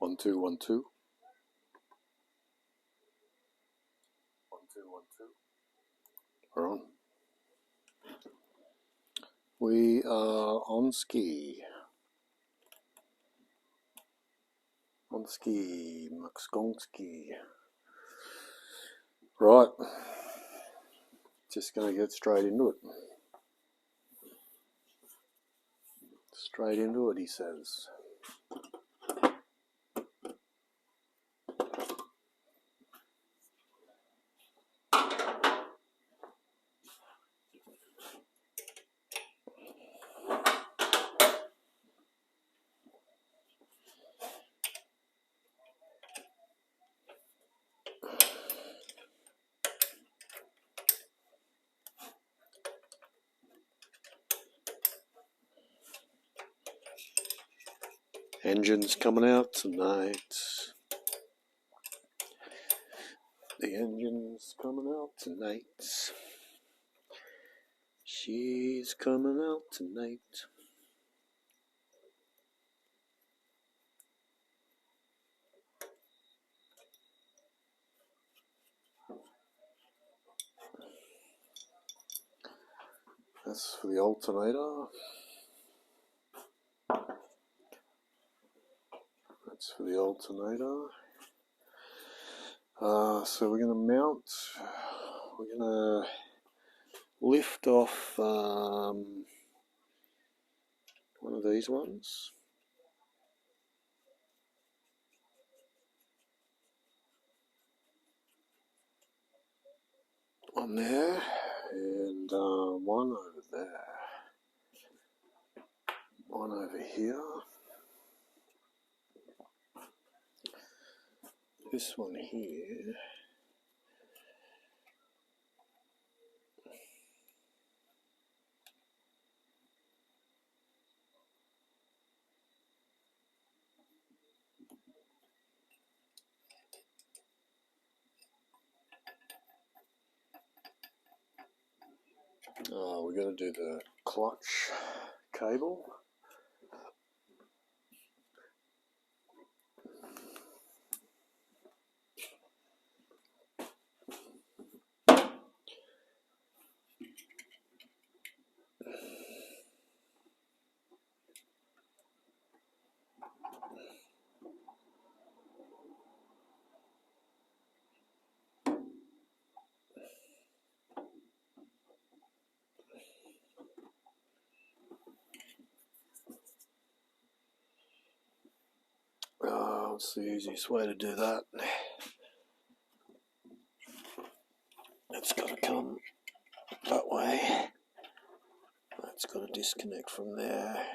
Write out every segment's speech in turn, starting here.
1 2 1 2 1 2 1 2. We're on. We are on ski. On ski, Makskonski. Right. Just going to get straight into it. Straight into it, he says. Engine's coming out tonight. The engine's coming out tonight. She's coming out tonight. That's for the alternator. That's for the alternator. So we're going to mount, we're going to lift off one of these ones. One there, and one over there. One over here. This one here. We're going to do the clutch cable. What's the easiest way to do that? It's got to come that way. That's got to disconnect from there.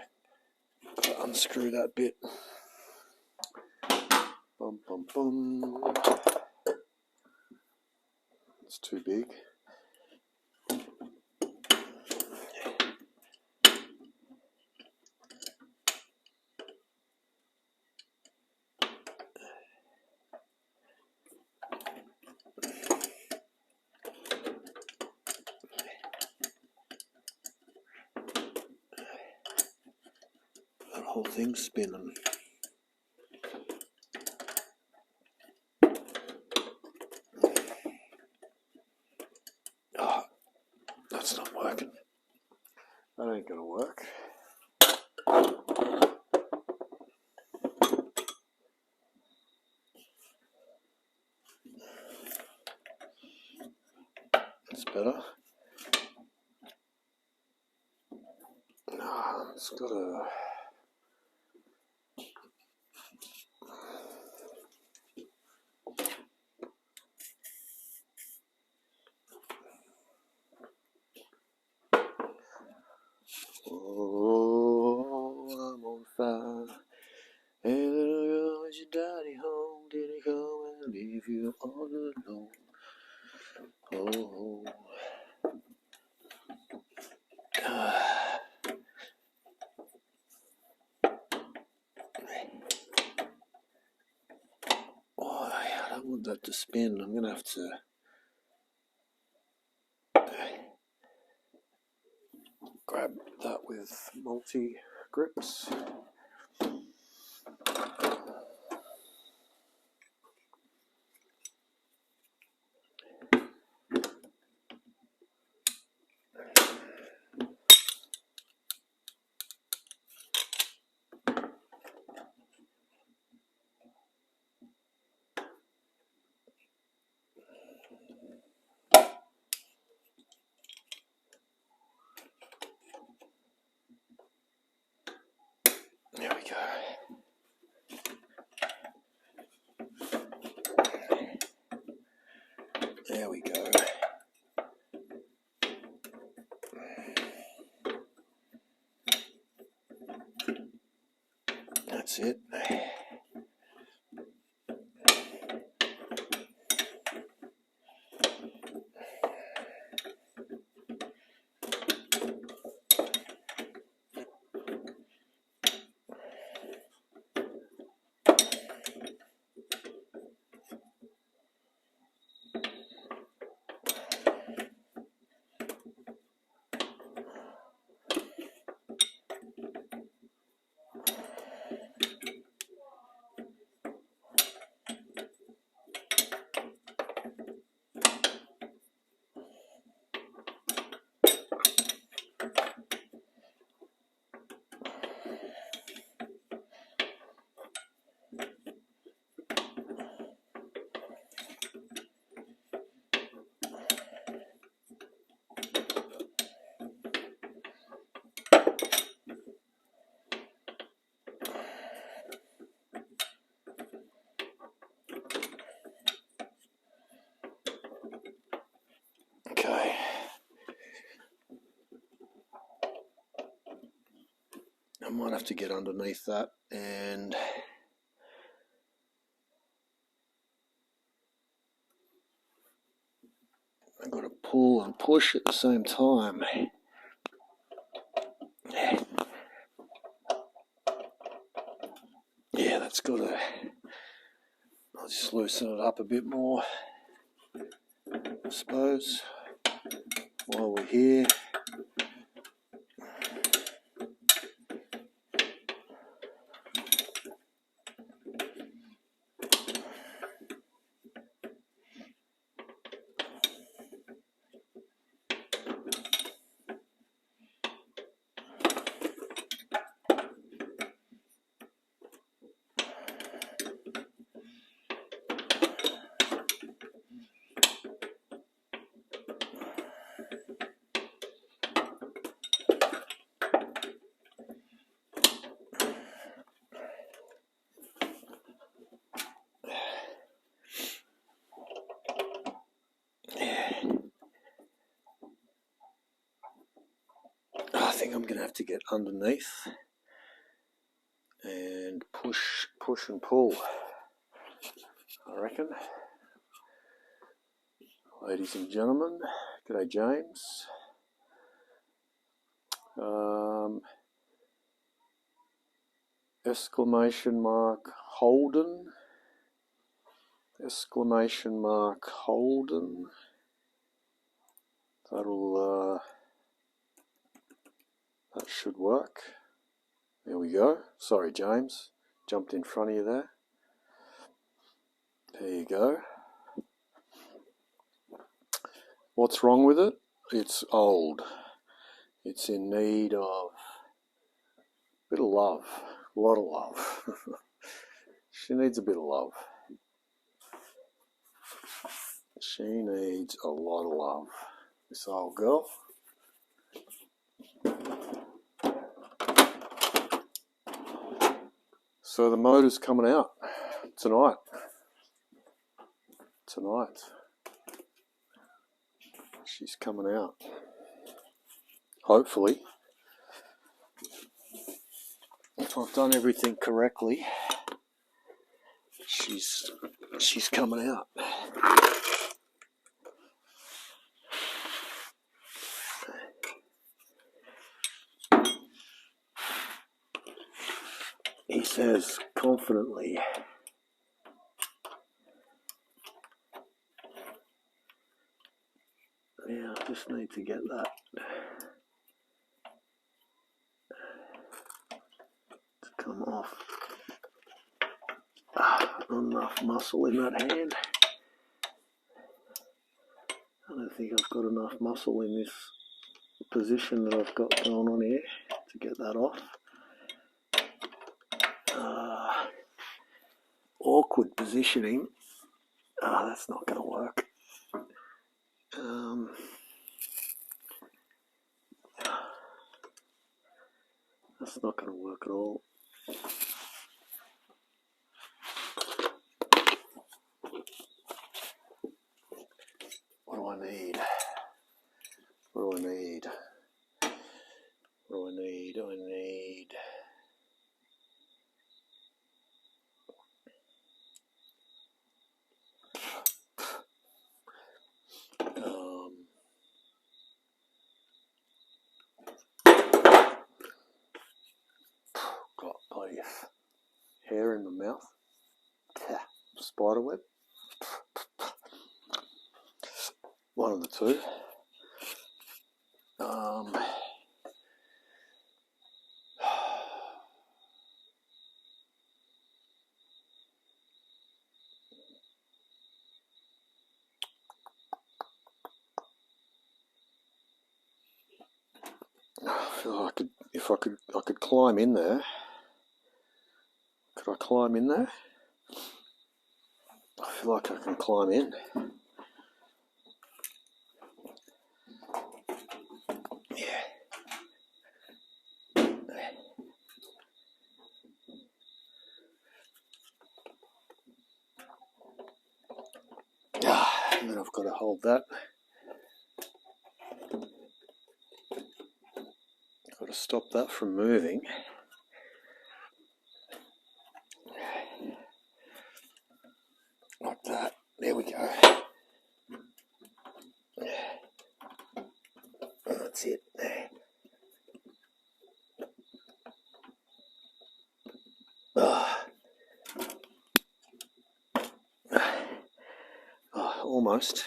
Got to unscrew that bit. Bum bum bum. It's too big. That whole thing's spinning. Oh, that's not working. That ain't gonna work. That's better. It's got a... Oh, I'm on fire. Hey little girl, is your daddy home? Did he come and leave you all alone? Oh, oh, I don't want that to spin. I'm going to have to grab that with multi-grips. That's it. Okay. I might have to get underneath that, and I've got to pull and push at the same time. Yeah, that's got to... I'll just loosen it up a bit more, I suppose, while we're here. I think I'm going to have to get underneath and push and pull, I reckon. Ladies and gentlemen, g'day James. Exclamation mark Holden. Exclamation mark Holden. That should work. There we go. Sorry, James. Jumped in front of you there. There you go. What's wrong with it? It's old. It's in need of a bit of love. A lot of love. She needs a bit of love. She needs a lot of love. This old girl. So the motor's coming out tonight. She's coming out. Hopefully. If I've done everything correctly, she's coming out. He says confidently. Yeah, I just need to get that to come off. Enough muscle in that hand. I don't think I've got enough muscle in this position that I've got going on here to get that off. Awkward positioning. That's not going to work. That's not going to work at all. What do I need? I need mouth. Spider web. One of the two. I feel like I could climb in there. Could I climb in there? I feel like I can climb in. Yeah. And then I've got to hold that. Got to stop that from moving. Like that. There we go. That's it. Almost.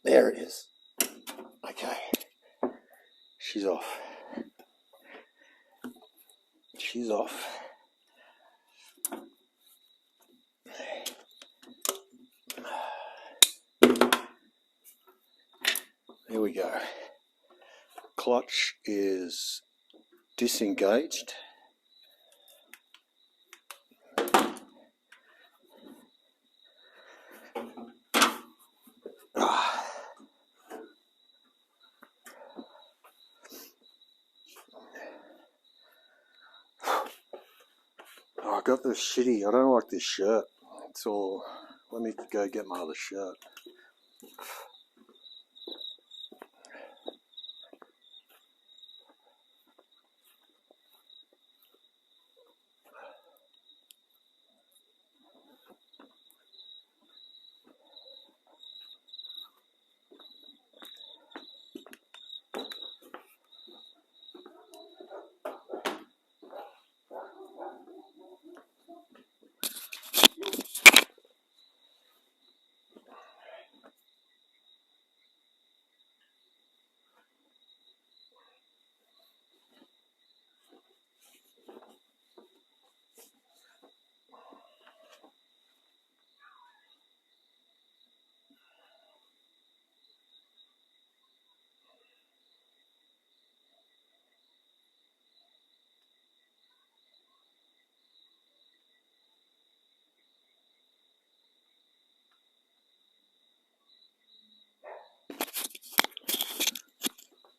There it is. Okay. She's off. She's off. There we go. Clutch is disengaged. I got this shitty. I don't like this shirt. It's all. Let me go get my other shirt.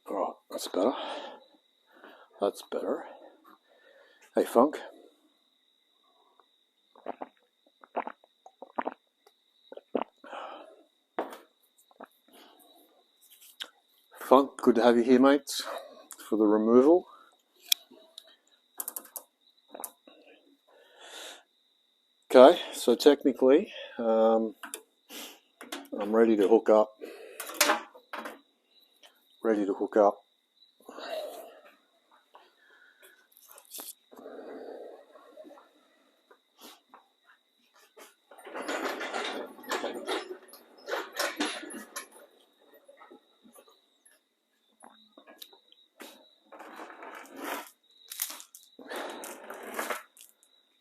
Alright, that's better. That's better. Hey, Funk. Funk, good to have you here, mates, for the removal. Okay, so technically, I'm ready to hook up. Ready to hook up.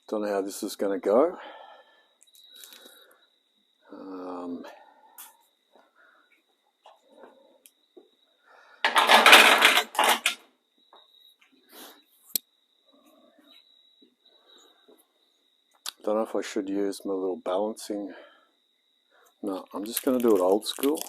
Don't know how this is going to go. Don't know if I should use my little balancing. No, I'm just going to do it old school.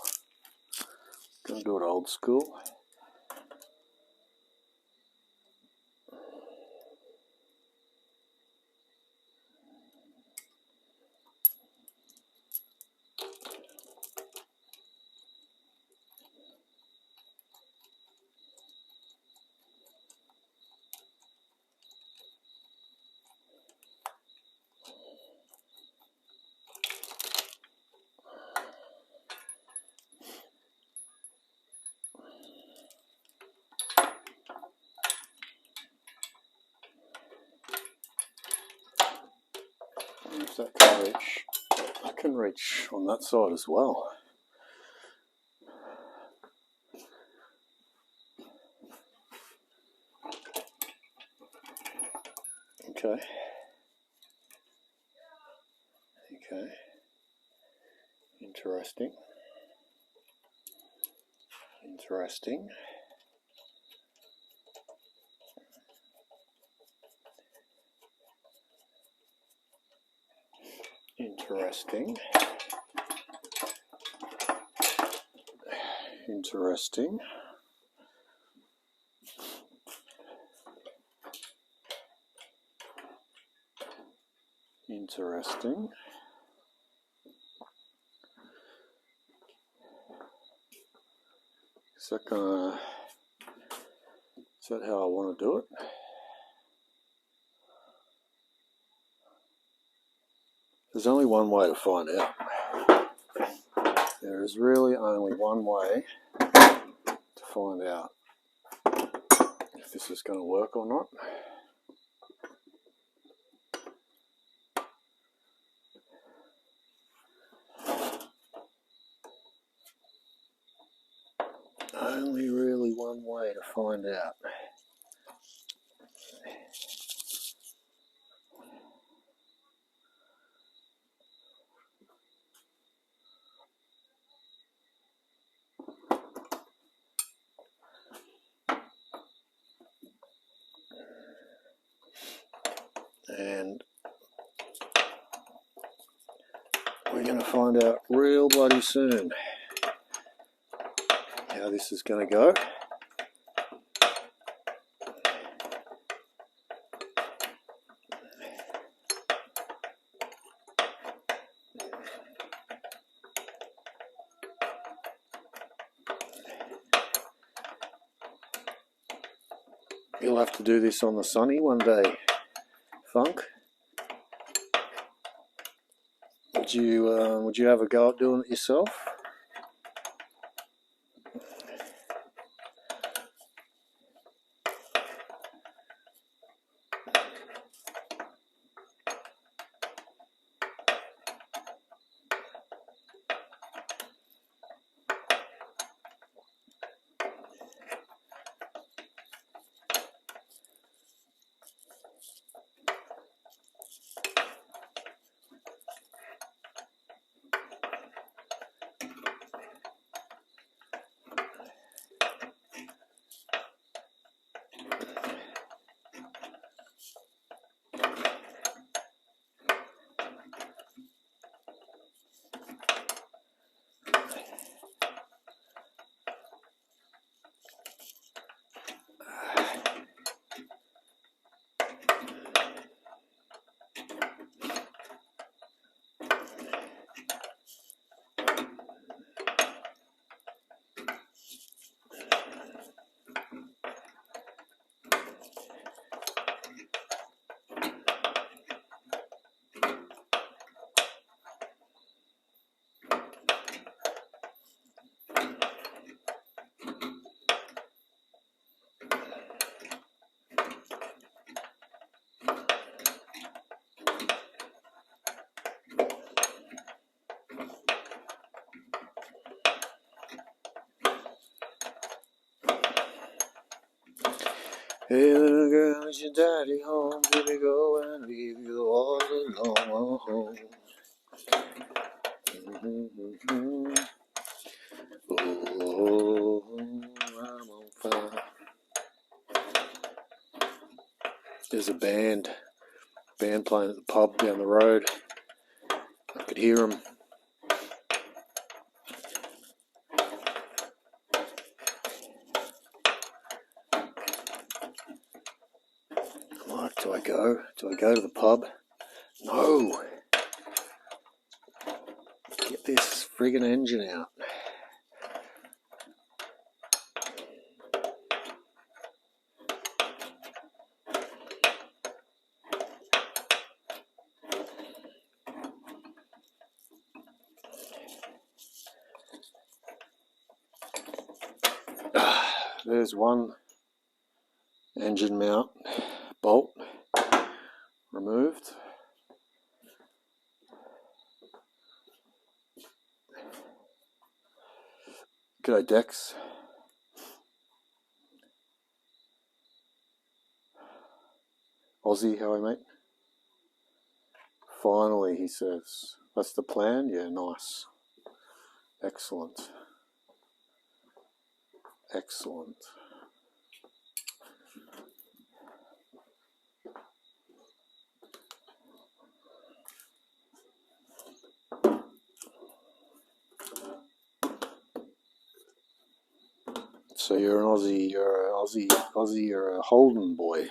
if that can reach. I can reach on that side as well. Okay. Okay. Interesting. Interesting. Interesting. Interesting. Interesting. Is that how I want to do it? There's only one way to find out. There is really only one way to find out if this is going to work or not. Only really one way to find out. And we're going to find out real bloody soon how this is going to go. You'll have to do this on the sunny one day, Funk. Would you have a go at doing it yourself? Hey little girl, is your daddy home? Did he go and leave you all alone? Oh, I'm on fire. There's a band playing at the pub down the road. I could hear them. Like, do I go? Do I go to the pub? No. Get this friggin' engine out. There's one engine mount bolt removed. G'day, Dex. Aussie, how are you, mate? Finally, he says. That's the plan? Yeah, nice. Excellent. Excellent. So you're an Aussie, you're a Holden boy.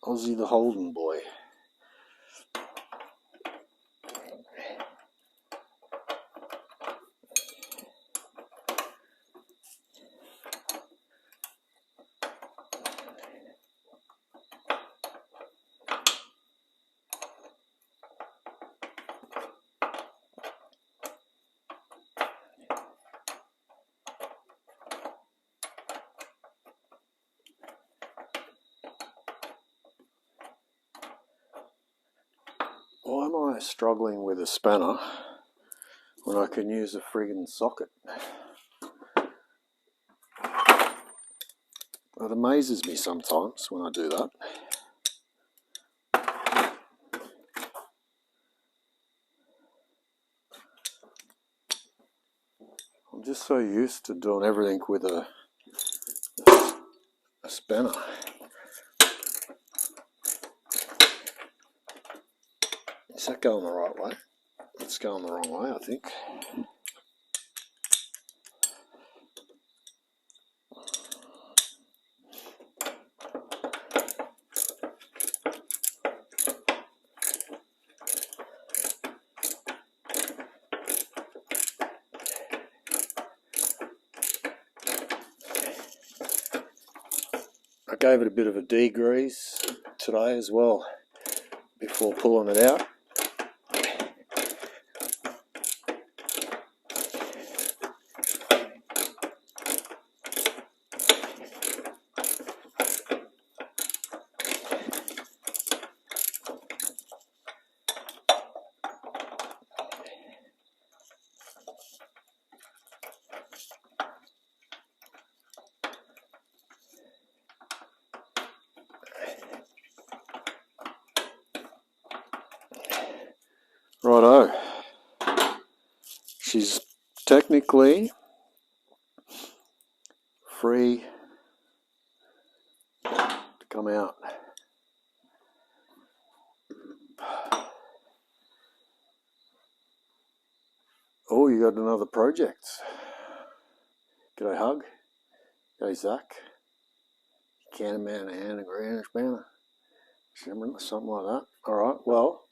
Aussie the Holden boy. Why am I struggling with a spanner when I can use a friggin' socket? It amazes me sometimes when I do that. I'm just so used to doing everything with a spanner. Is that going the right way? It's going the wrong way, I think. I gave it a bit of a degrease today as well before pulling it out. Righto. She's technically free to come out. Oh, you got another project. G'day, Hug. G'day, Zach. Canterman and a Greenwich banner. Something like that. Alright, well.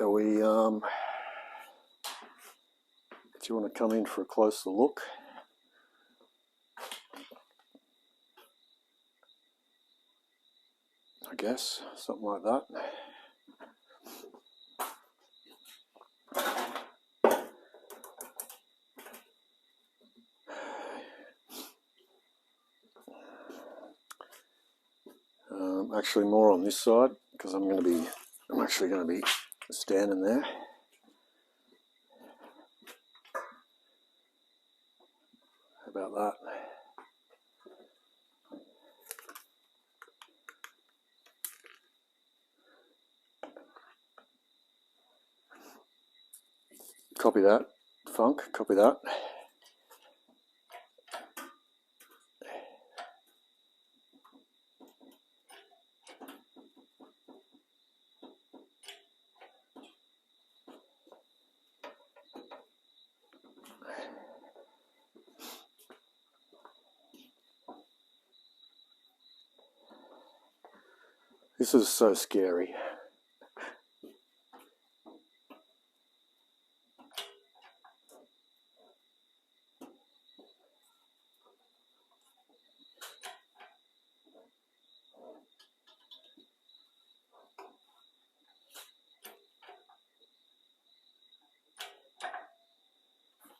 Are we, do you want to come in for a closer look? I guess, something like that. Actually more on this side because I'm actually going to be standing there. How about that? Copy that, Funk, copy that. This is so scary.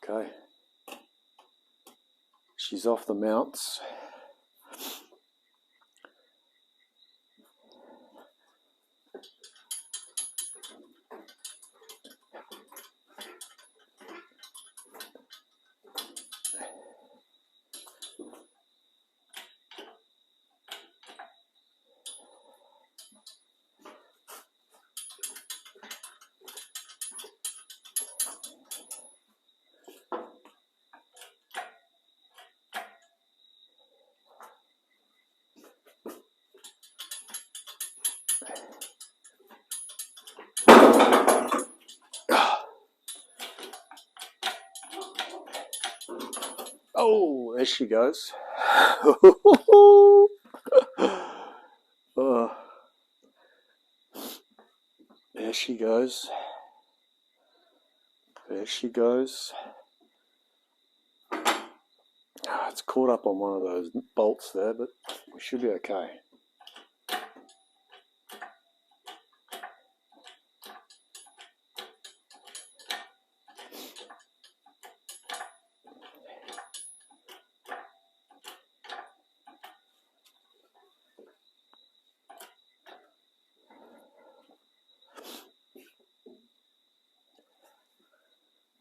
Okay. She's off the mounts. Oh, there she goes. Oh, there she goes. There she goes. It's caught up on one of those bolts there, but we should be okay.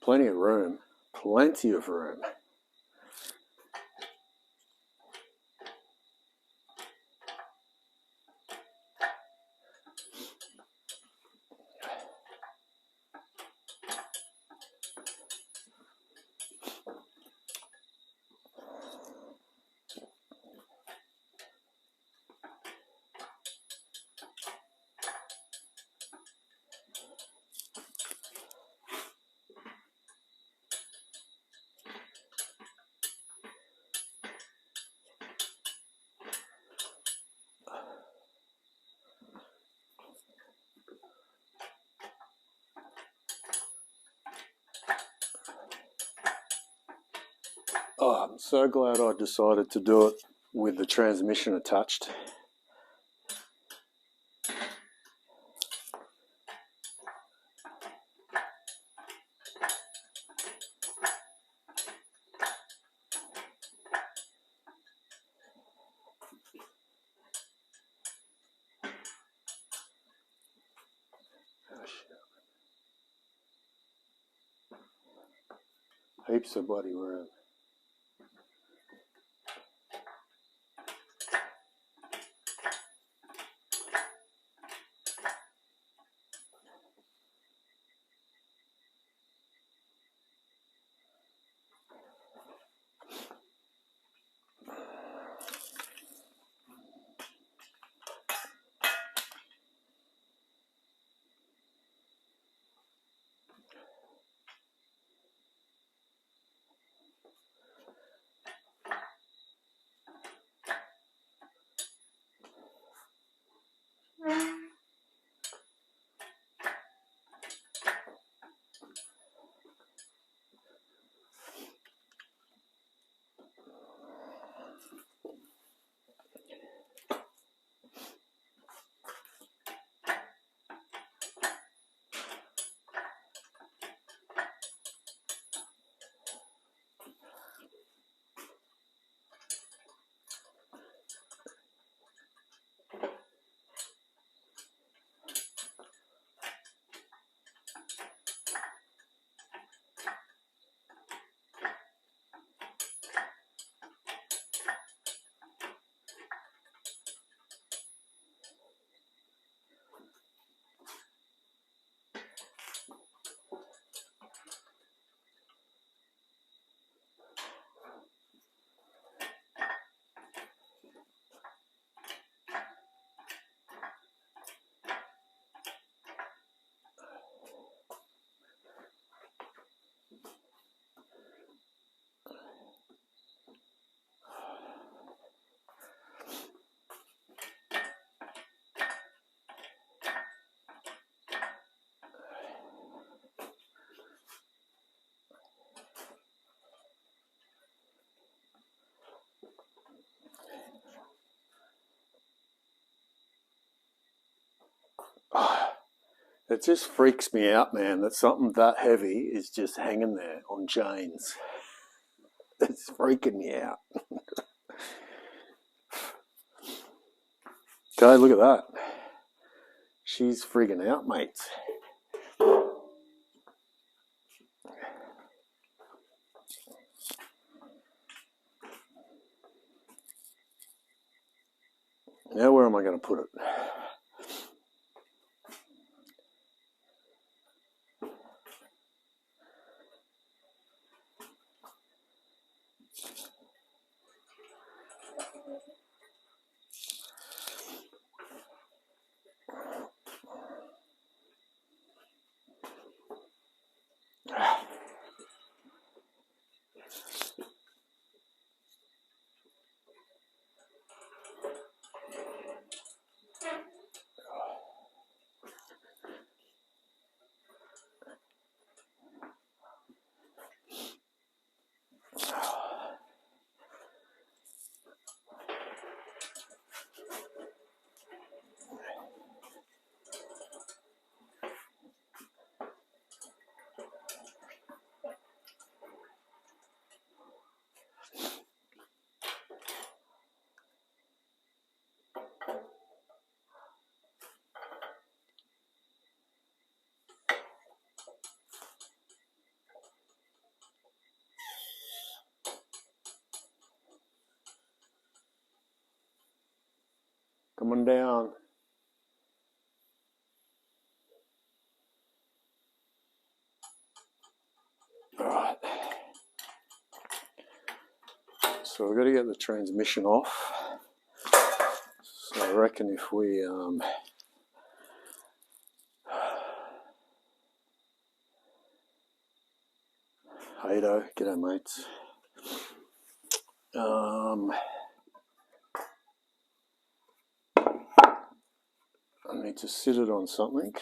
Plenty of room. Plenty of room. Oh, I'm so glad I decided to do it with the transmission attached. Heaps of bloody room. It just freaks me out, man, that something that heavy is just hanging there on chains. It's freaking me out. Okay, look at that. She's frigging out, mates. Now where am I going to put it? Coming down. Alright. So we've got to get the transmission off. So I reckon if we Hado, g'day mates. I need to sit it on something.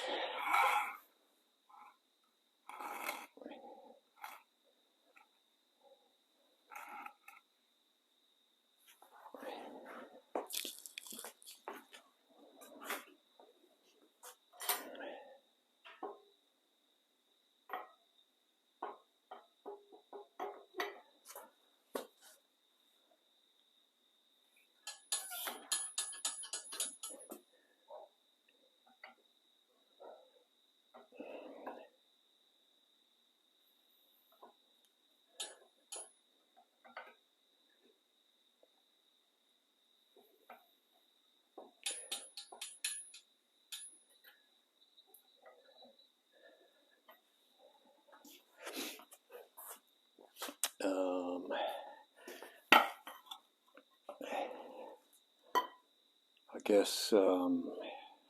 I guess I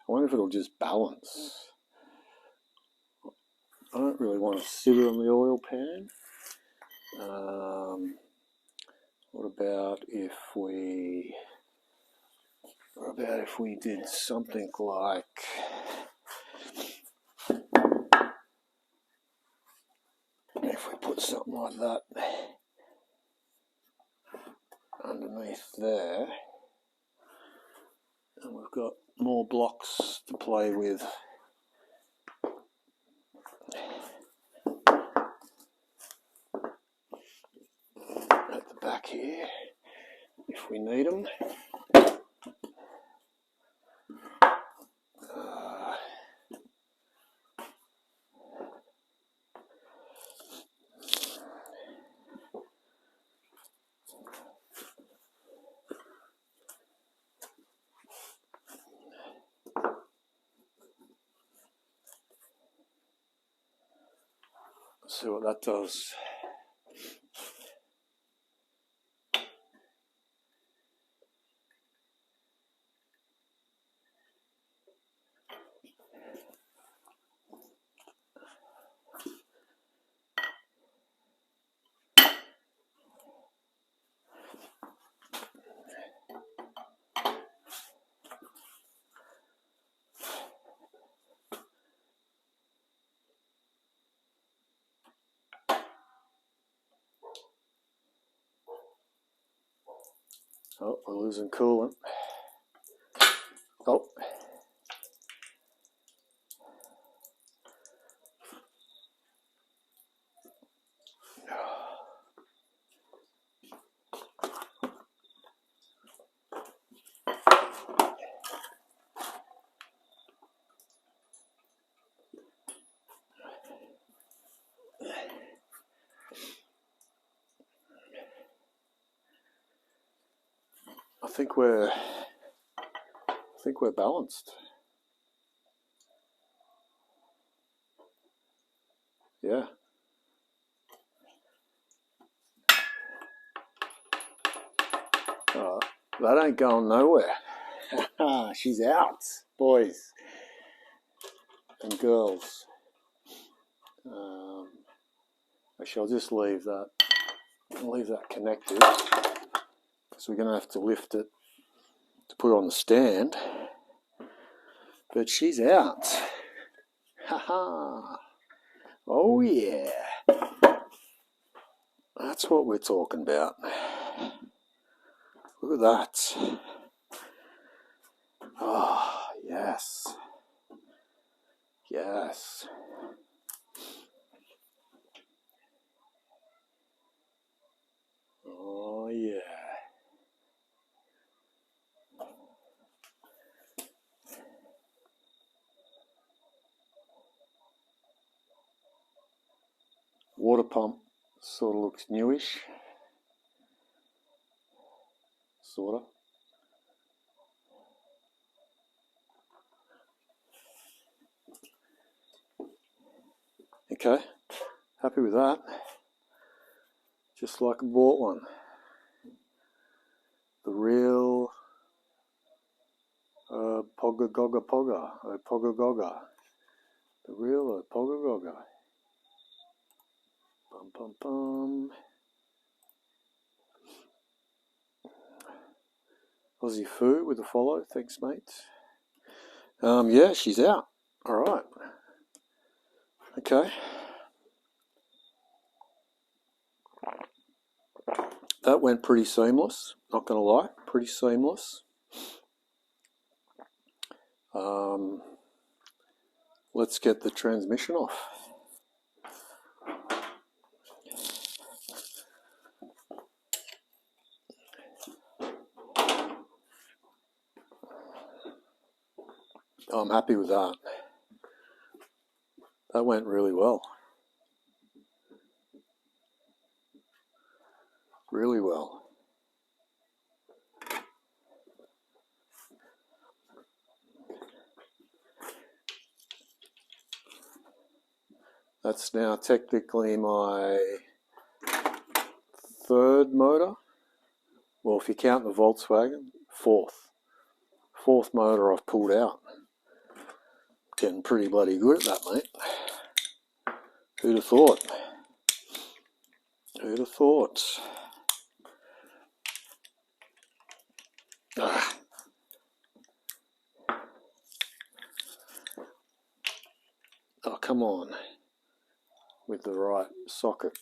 wonder if it'll just balance. I don't really want to sit it on the oil pan. What about if we did something like if we put something like that underneath there, and we've got more blocks to play with. At the back here, if we need them. See what that does. Oh, we're losing coolant. Oh. I think we're balanced. Yeah. All right. That ain't going nowhere. She's out, boys and girls. Actually, I'll just leave that. I'll leave that connected, because we're going to have to lift it to put it on the stand. But she's out. Ha. Oh yeah. That's what we're talking about. Look at that. Oh, yes. Yes. Oh, yeah. Water pump sort of looks newish. Sort of. Okay, happy with that. Just like I bought one. The real Opogoga. The real Opogoga. Bum bum bum. Aussie Foo with a follow. Thanks, mate. Yeah, she's out. All right. Okay. That went pretty seamless. Not going to lie, pretty seamless. Let's get the transmission off. I'm happy with that. That went really well. Really well. That's now technically my third motor. Well, if you count the Volkswagen, fourth. Fourth motor I've pulled out. Getting pretty bloody good at that, mate. Who'd have thought? Who'd have thought? Ah. Oh, come on. With the right socket.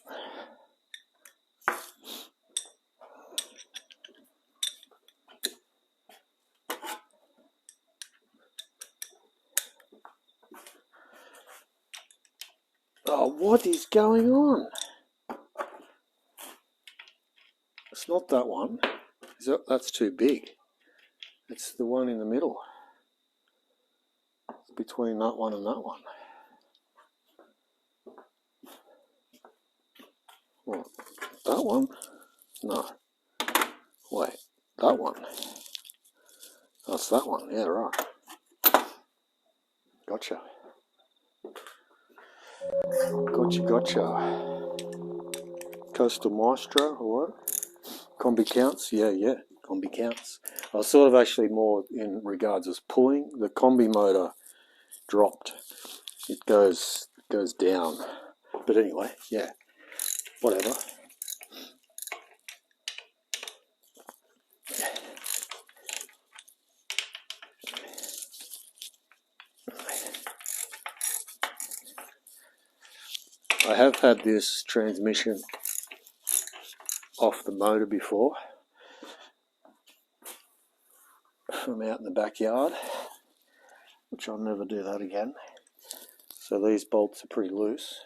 Oh, what is going on? It's not that one. That's too big. It's the one in the middle. It's between that one and that one. What? That one? No. Wait, that one. That's that one. Yeah, right. Gotcha. Gotcha. Coastal Maestro, or what? Combi counts? Yeah. Combi counts. I was sort of actually more in regards as pulling. The combi motor dropped. It goes down. But anyway, yeah. Whatever. I have had this transmission off the motor before from out in the backyard, which I'll never do that again. So these bolts are pretty loose.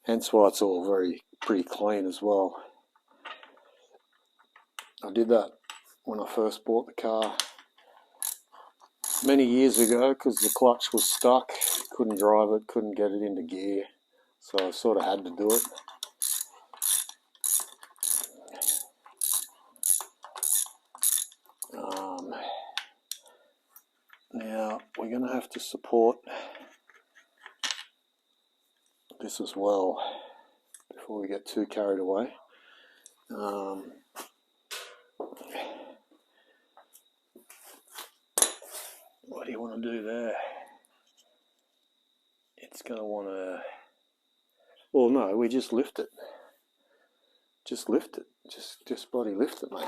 Hence why it's all pretty clean as well. I did that when I first bought the car many years ago because the clutch was stuck, couldn't drive it, couldn't get it into gear, so I sort of had to do it. Now we're going to have to support this as well before we get too carried away. What do you want to do there? It's going to want to... Well, no, we just lift it. Just lift it. Just bloody lift it, mate.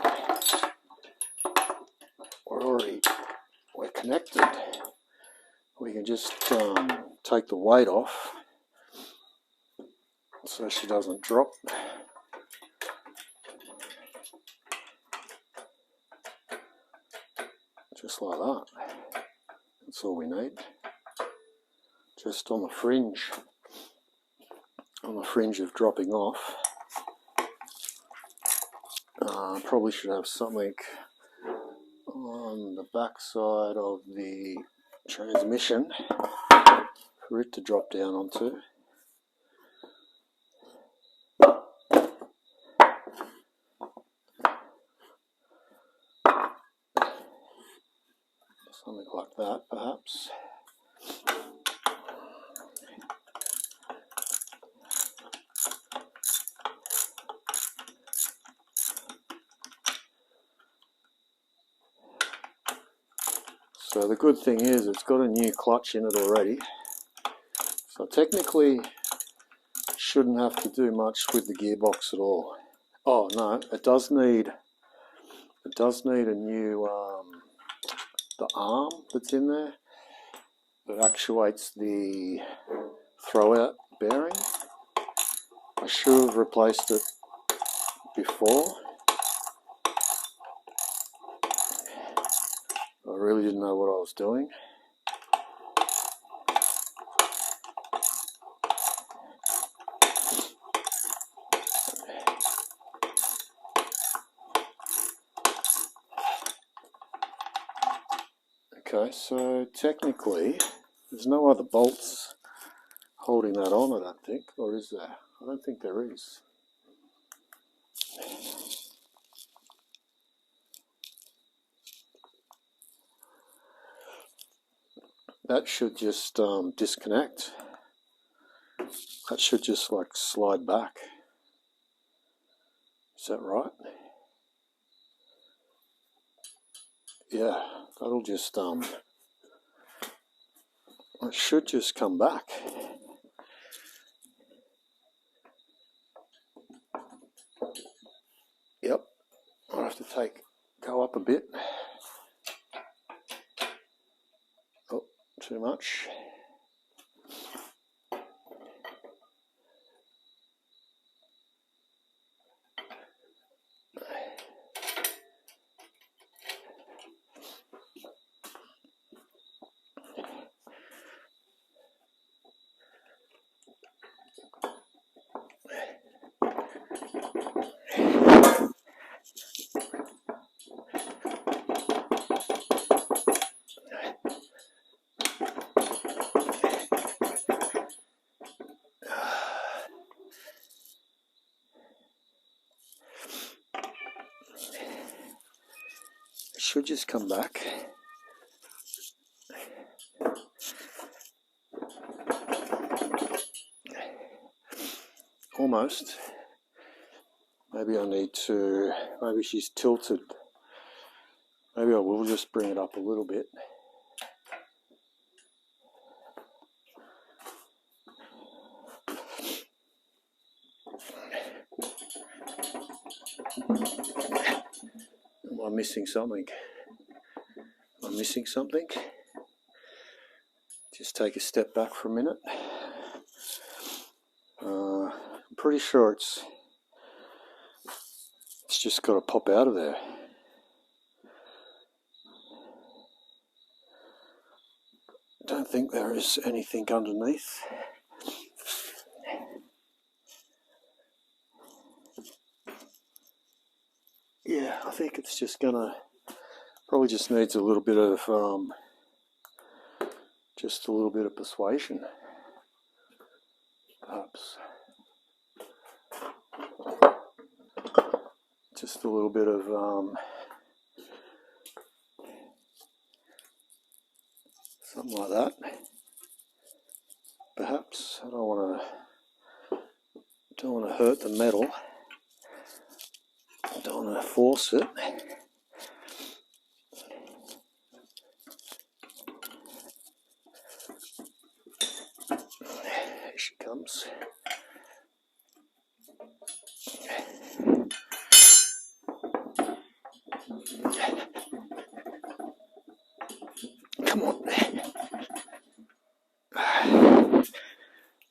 We're connected. We can just take the weight off so she doesn't drop. Just like that. That's all we need. Just on the fringe of dropping off. Probably should have something on the back side of the transmission for it to drop down onto. Something like that, perhaps. So the good thing is it's got a new clutch in it already. So technically shouldn't have to do much with the gearbox at all. Oh no, it does need a new the arm that's in there that actuates the throwout bearing. I should have replaced it before. I really didn't know what I was doing. Okay, so technically there's no other bolts holding that on, I don't think, or is there? I don't think there is. That should just disconnect. That should just like slide back. Is that right? Yeah, that'll just it should just come back. Yep, I'll have to go up a bit. Oh, too much. It should just come back. Almost. Maybe maybe she's tilted. Maybe I will just bring it up a little bit. Am I missing something? Am I missing something? Just take a step back for a minute. I'm pretty sure it's just got to pop out of there. I don't think there is anything underneath. Yeah, I think it's just gonna probably just needs a little bit of persuasion, perhaps. Just a little bit of something like that. Perhaps. I don't want to hurt the metal. I don't want to force it. Here she comes. Come on.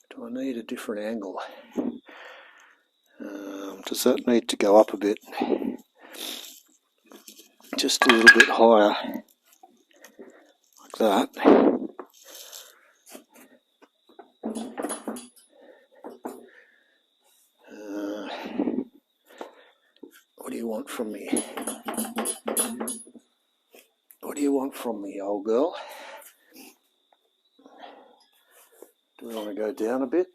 Do I need a different angle? Does that need to go up a bit? Just a little bit higher. Like that. What do you want from me? What do you want from me, old girl? Do we want to go down a bit?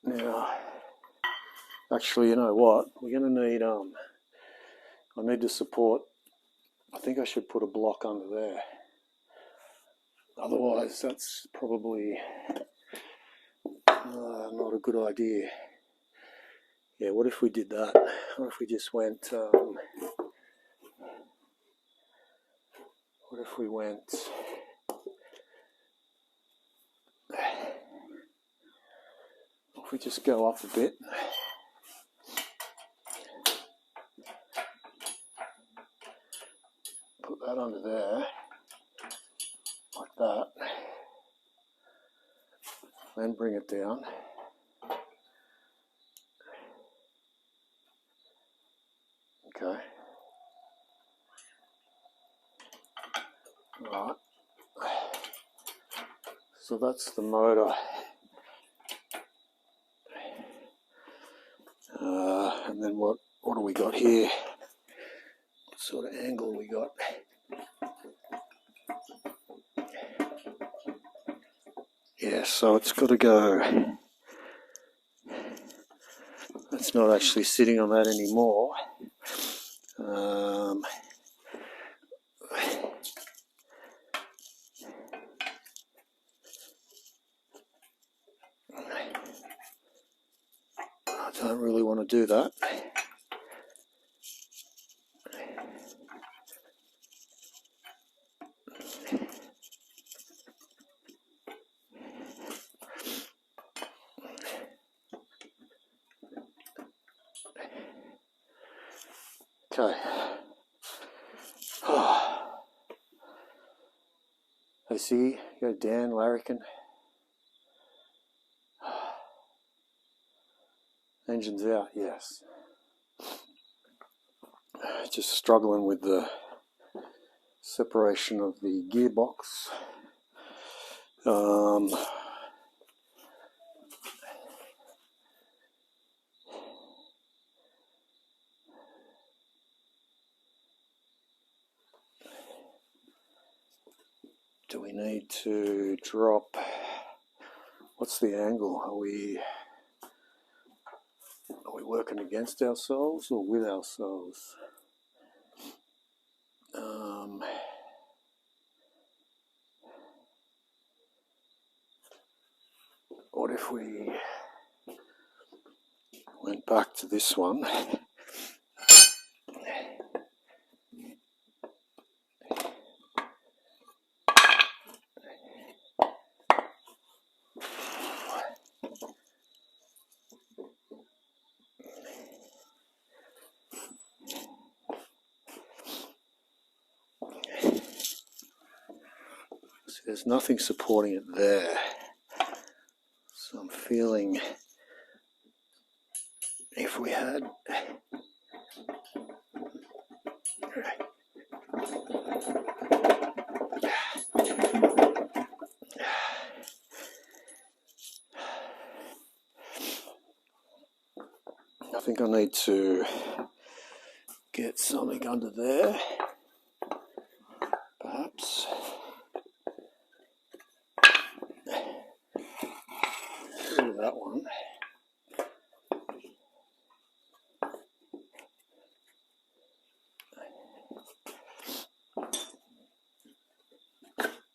Now, actually, you know what? We're going to need, I need to support. I think I should put a block under there. Otherwise, that's probably not a good idea. Yeah, what if we did that? What if we just went, what if we went, if we just go up a bit. Put that under there, like that. Then bring it down. Okay. Right. So that's the motor. And then what do we got here? What sort of angle we got? Yeah, so it's got to go. It's not actually sitting on that anymore. I don't really want to do that. Okay. Hey, see, go Dan Larrikin. Engine's out, yes. Just struggling with the separation of the gearbox. Do we need to drop? What's the angle? Are we working against ourselves or with ourselves? What if we went back to this one? So there's nothing supporting it there. So I'm feeling if we had I think I need to get something under there, perhaps. Do that one.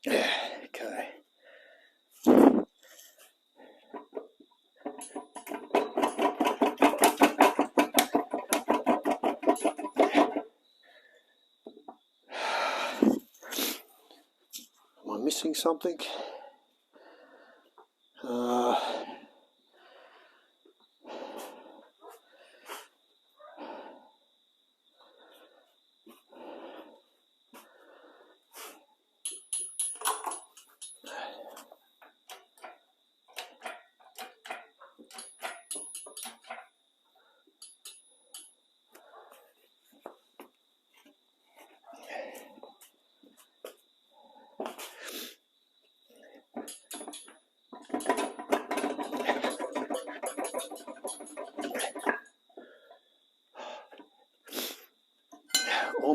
Yeah, okay. Am I missing something?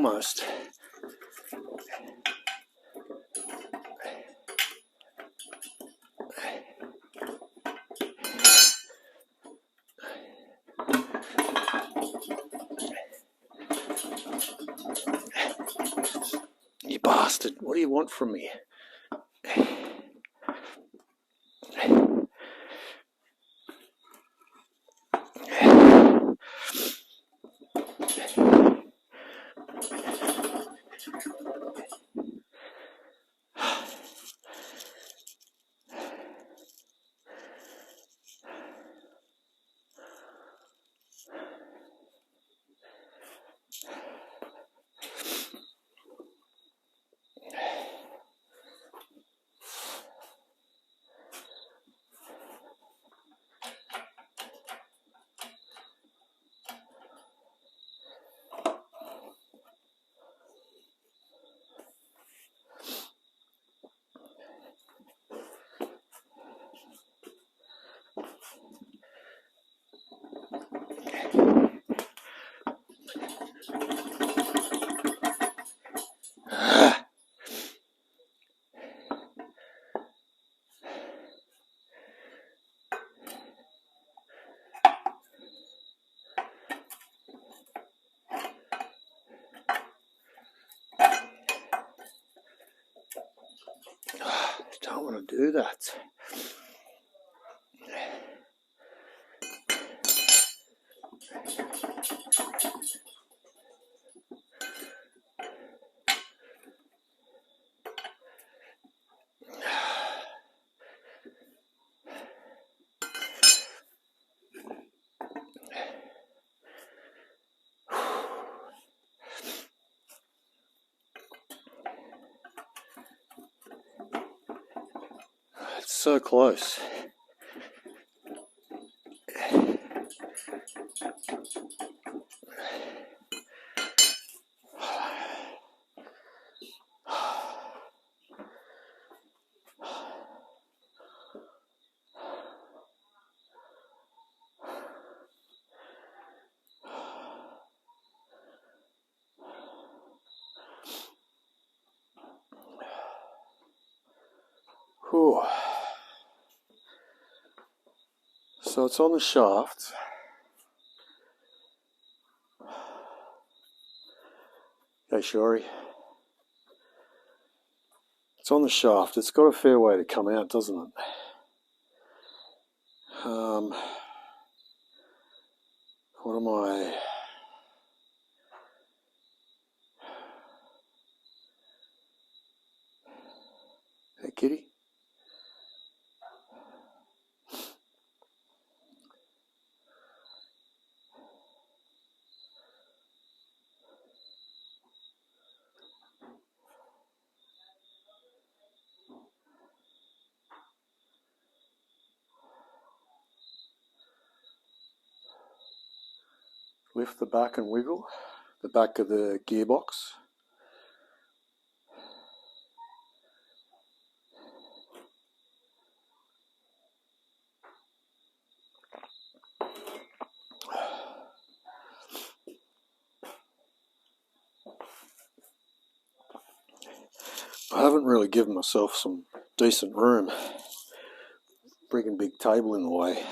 almost. You bastard, what do you want from me? Don't want to do that. It's so close. Whew. So it's on the shaft. Okay, Shori. It's on the shaft. It's got a fair way to come out, doesn't it? What am I? Hey, kitty. Lift the back and wiggle the back of the gearbox. I haven't really given myself some decent room. Friggin' big table in the way.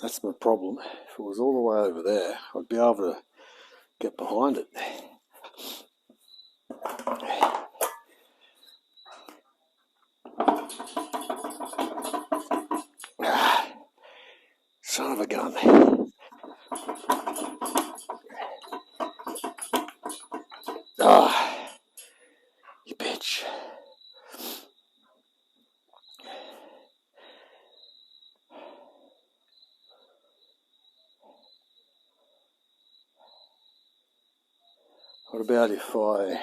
That's my problem. If it was all the way over there, I'd be able to get behind it. Son of a gun. Ah, you bitch. What about if I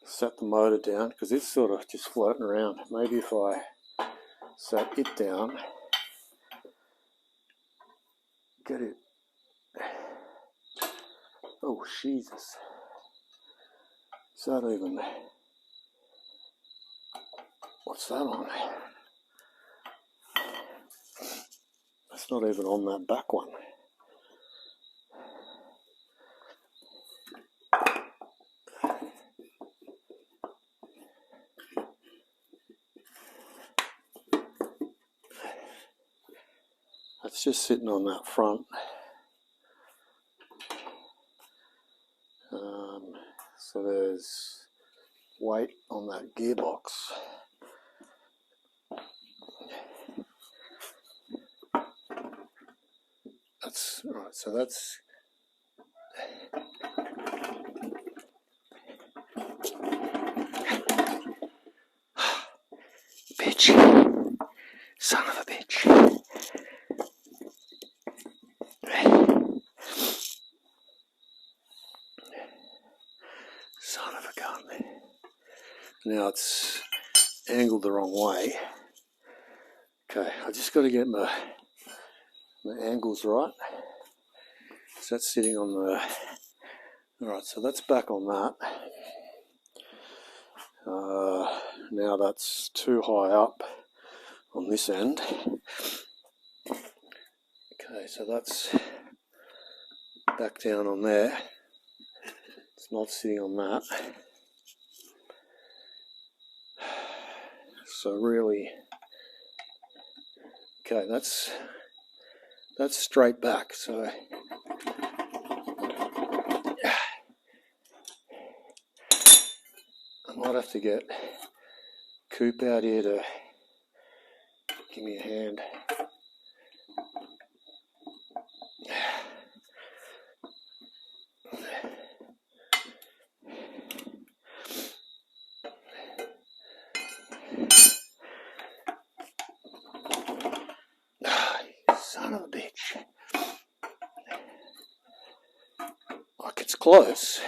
set the motor down? Because it's sort of just floating around. Maybe if I set it down, get it. Oh, Jesus. Is that even... What's that on? That's not even on that back one. That's just sitting on that front. So there's weight on that gearbox. That's right, so that's bitch. Son of a bitch. Son of a gun. Now it's angled the wrong way. Okay, I just got to get my angles right. So that's sitting on the... Alright, so that's back on that. Now that's too high up on this end. Okay, so that's back down on there. It's not sitting on that. So really, okay, that's straight back. So I might have to get Coop out here to give me a hand. Son of a bitch. Like it's close.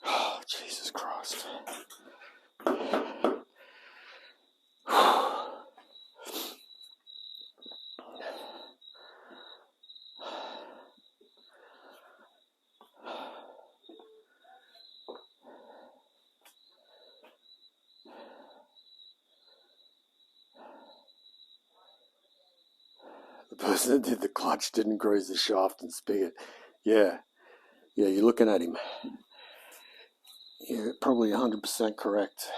Oh, Jesus Christ. The person that did the clutch didn't grease the shaft and spigot. Yeah, you're looking at him. You're probably 100% correct.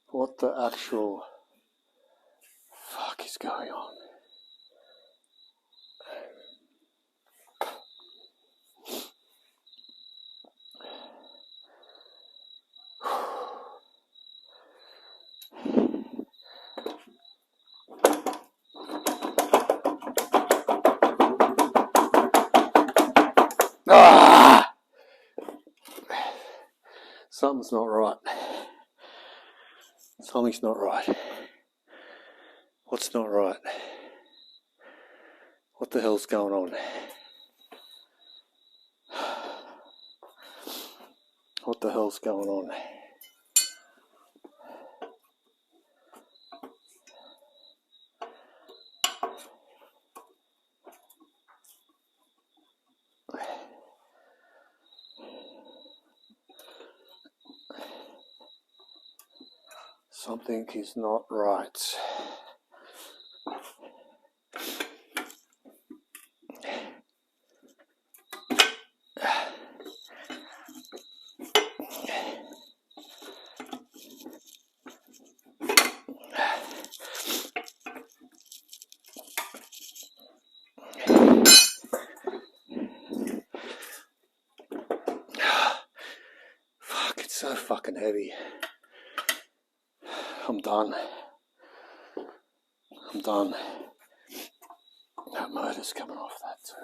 What the actual fuck is going on? Ah! Something's not right. Something's not right. What's not right? What the hell's going on? What the hell's going on? Something is not right. so fucking heavy. I'm done. That motor's coming off that too.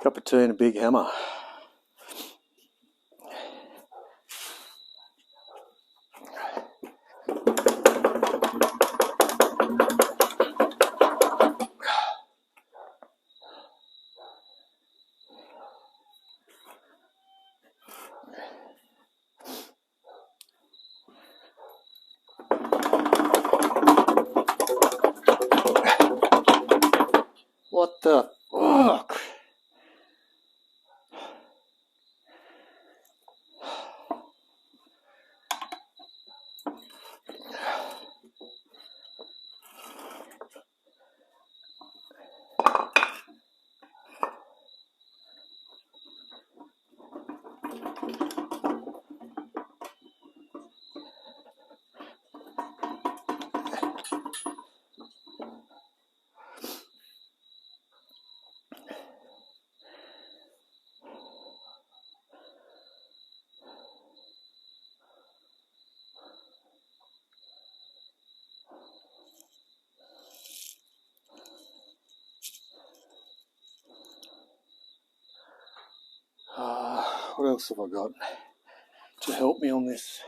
Cup of tea and a big hammer. What the fuck? What else have I got to help me on this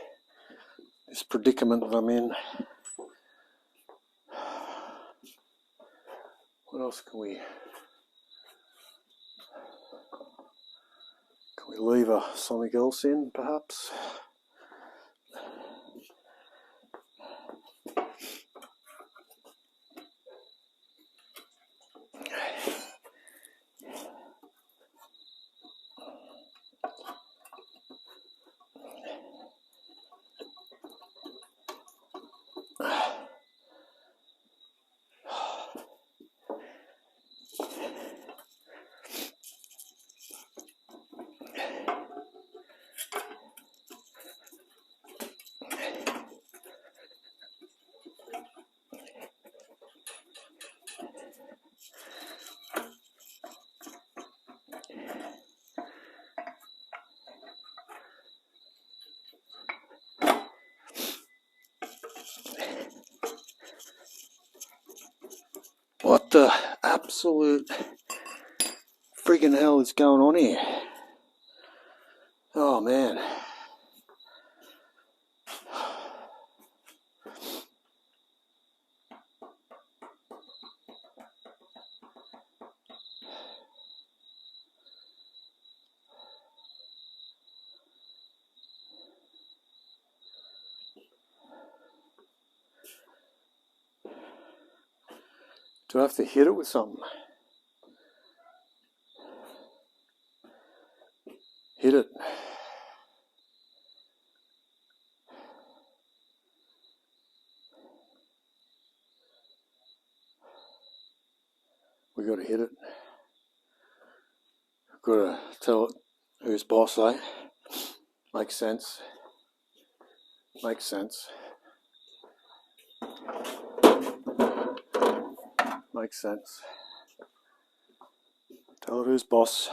predicament that I'm in? What else can we leave something else in, perhaps? What the absolute friggin' hell is going on here? Oh man. Do I have to hit it with something? Hit it. We got to hit it. Got to tell it who's boss, eh? Makes sense. makes sense. Tell it who's boss.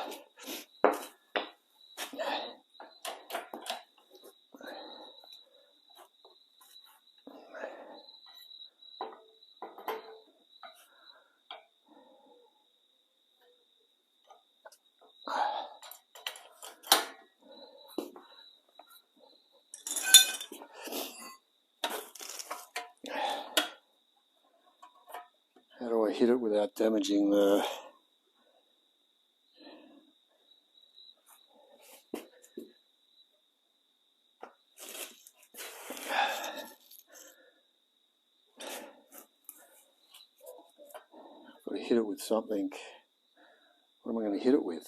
How do I hit it without damaging the... Got to hit it with something. What am I going to hit it with?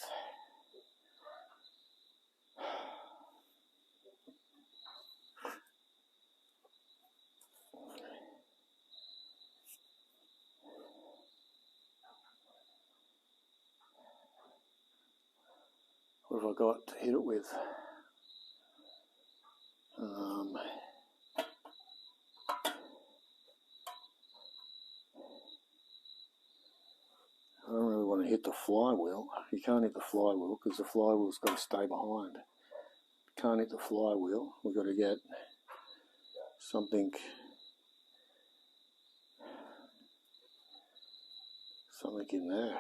What have I got to hit it with? I don't really want to hit the flywheel. You can't hit the flywheel because the flywheel's got to stay behind. Can't hit the flywheel. We've got to get something in there.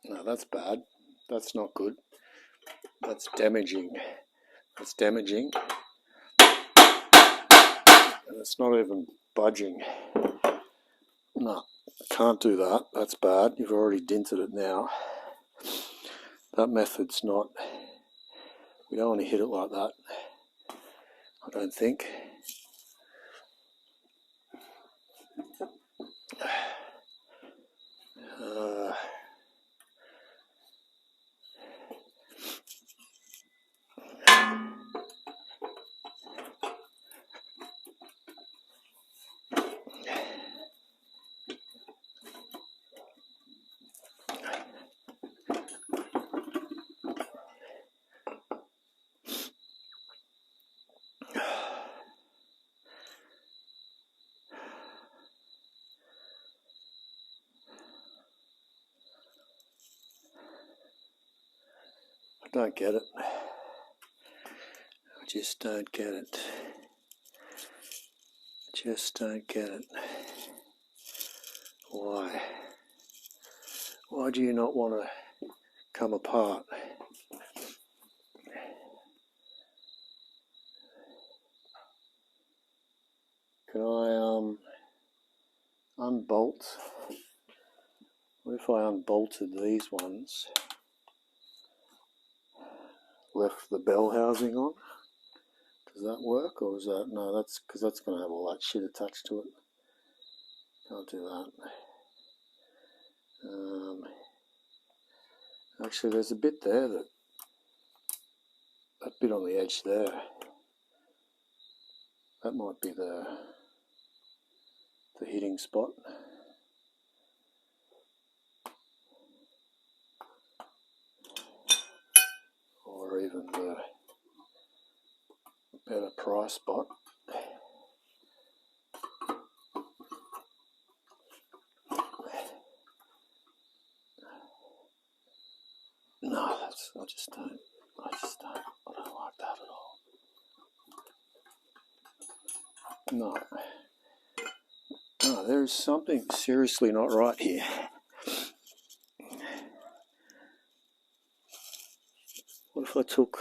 No, that's bad. That's not good. That's damaging. That's damaging. And it's not even budging. No, can't do that. That's bad. You've already dented it now. That method's not... We don't want to hit it like that. I don't think. I don't get it. I just don't get it. Just don't get it. Why? Why do you not want to come apart? Can I unbolt? What if I unbolted these ones? Left the bell housing on? Does that work, or is that... No, that's because that's going to have all that shit attached to it. Can't do that. Actually, there's a bit there that bit on the edge there. That might be the hitting spot. Or even the better price spot. No, I don't like that at all. No, there's something seriously not right here. What if I took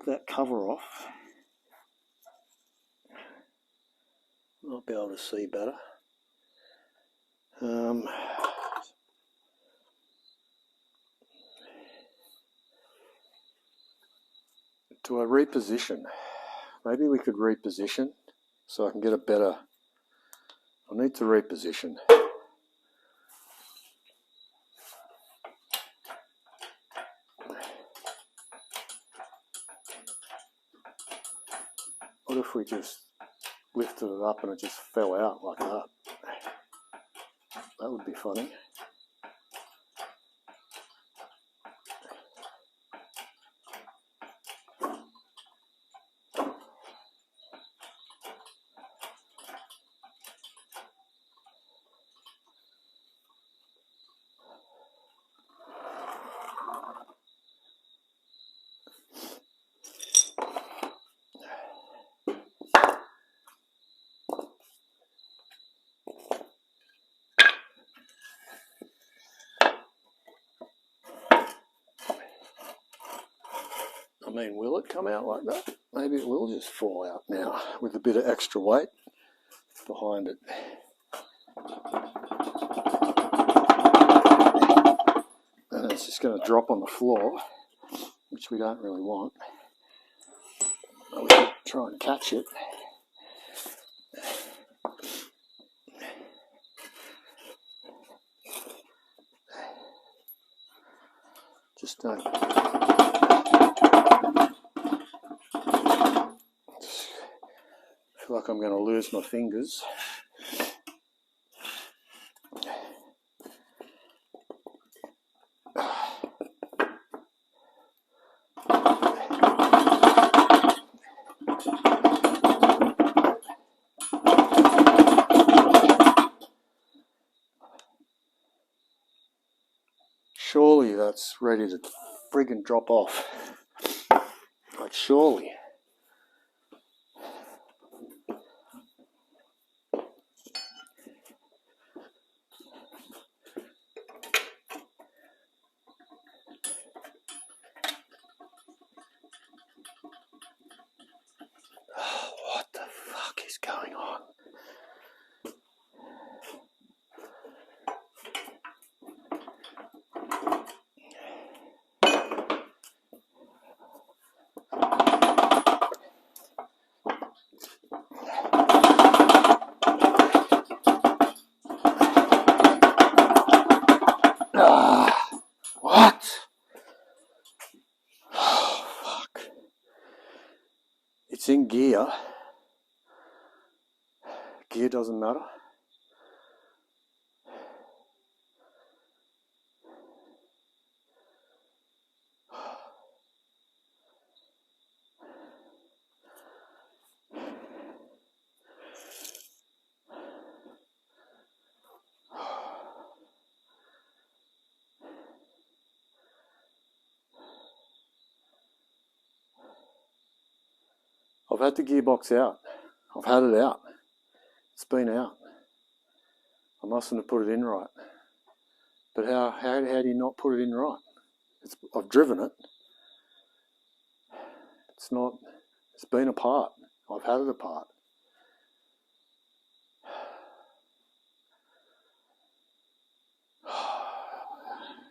that cover off? I'll be able to see better. Do I reposition? Maybe we could reposition so I can get a better... I need to reposition. What if we just lifted it up and it just fell out like that? That would be funny. I mean, will it come out like that? Maybe it will just fall out now with a bit of extra weight behind it. And it's just going to drop on the floor, which we don't really want. We can try and catch it. Just don't. I feel like I'm going to lose my fingers. Surely that's ready to friggin' drop off. Like, surely. Oh, what the fuck is going on? What? Oh, fuck. It's in gear. Gear doesn't matter. I've had the gearbox out. I've had it out. It's been out. I mustn't have put it in right. But how do you not put it in right? I've driven it. It's been apart. I've had it apart.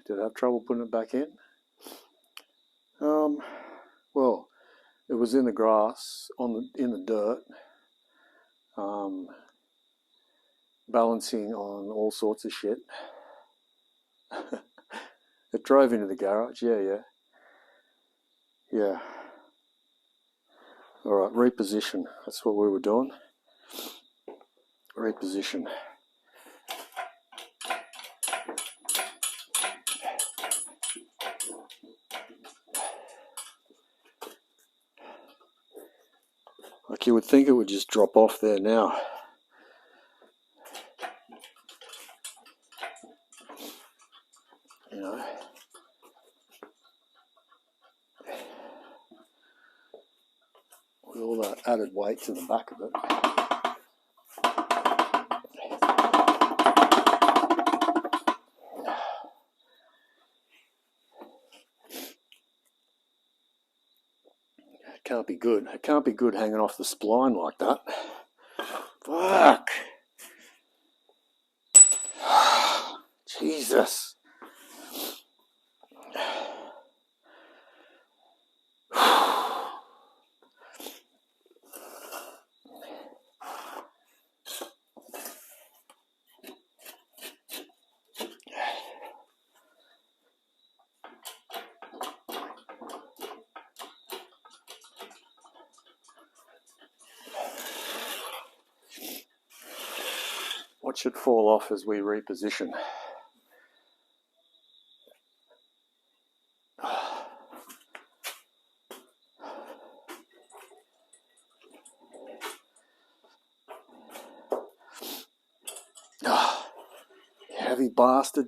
Did I have trouble putting it back in? Well, it was in the grass, in the dirt, balancing on all sorts of shit. It drove into the garage, yeah. Alright, reposition. That's what we were doing. Reposition. Like, you would think it would just drop off there now. You know. With all that added weight to the back of it. It can't be good. It can't be good hanging off the spline like that. Fuck. Jesus. Watch it fall off as we reposition. Heavy bastard.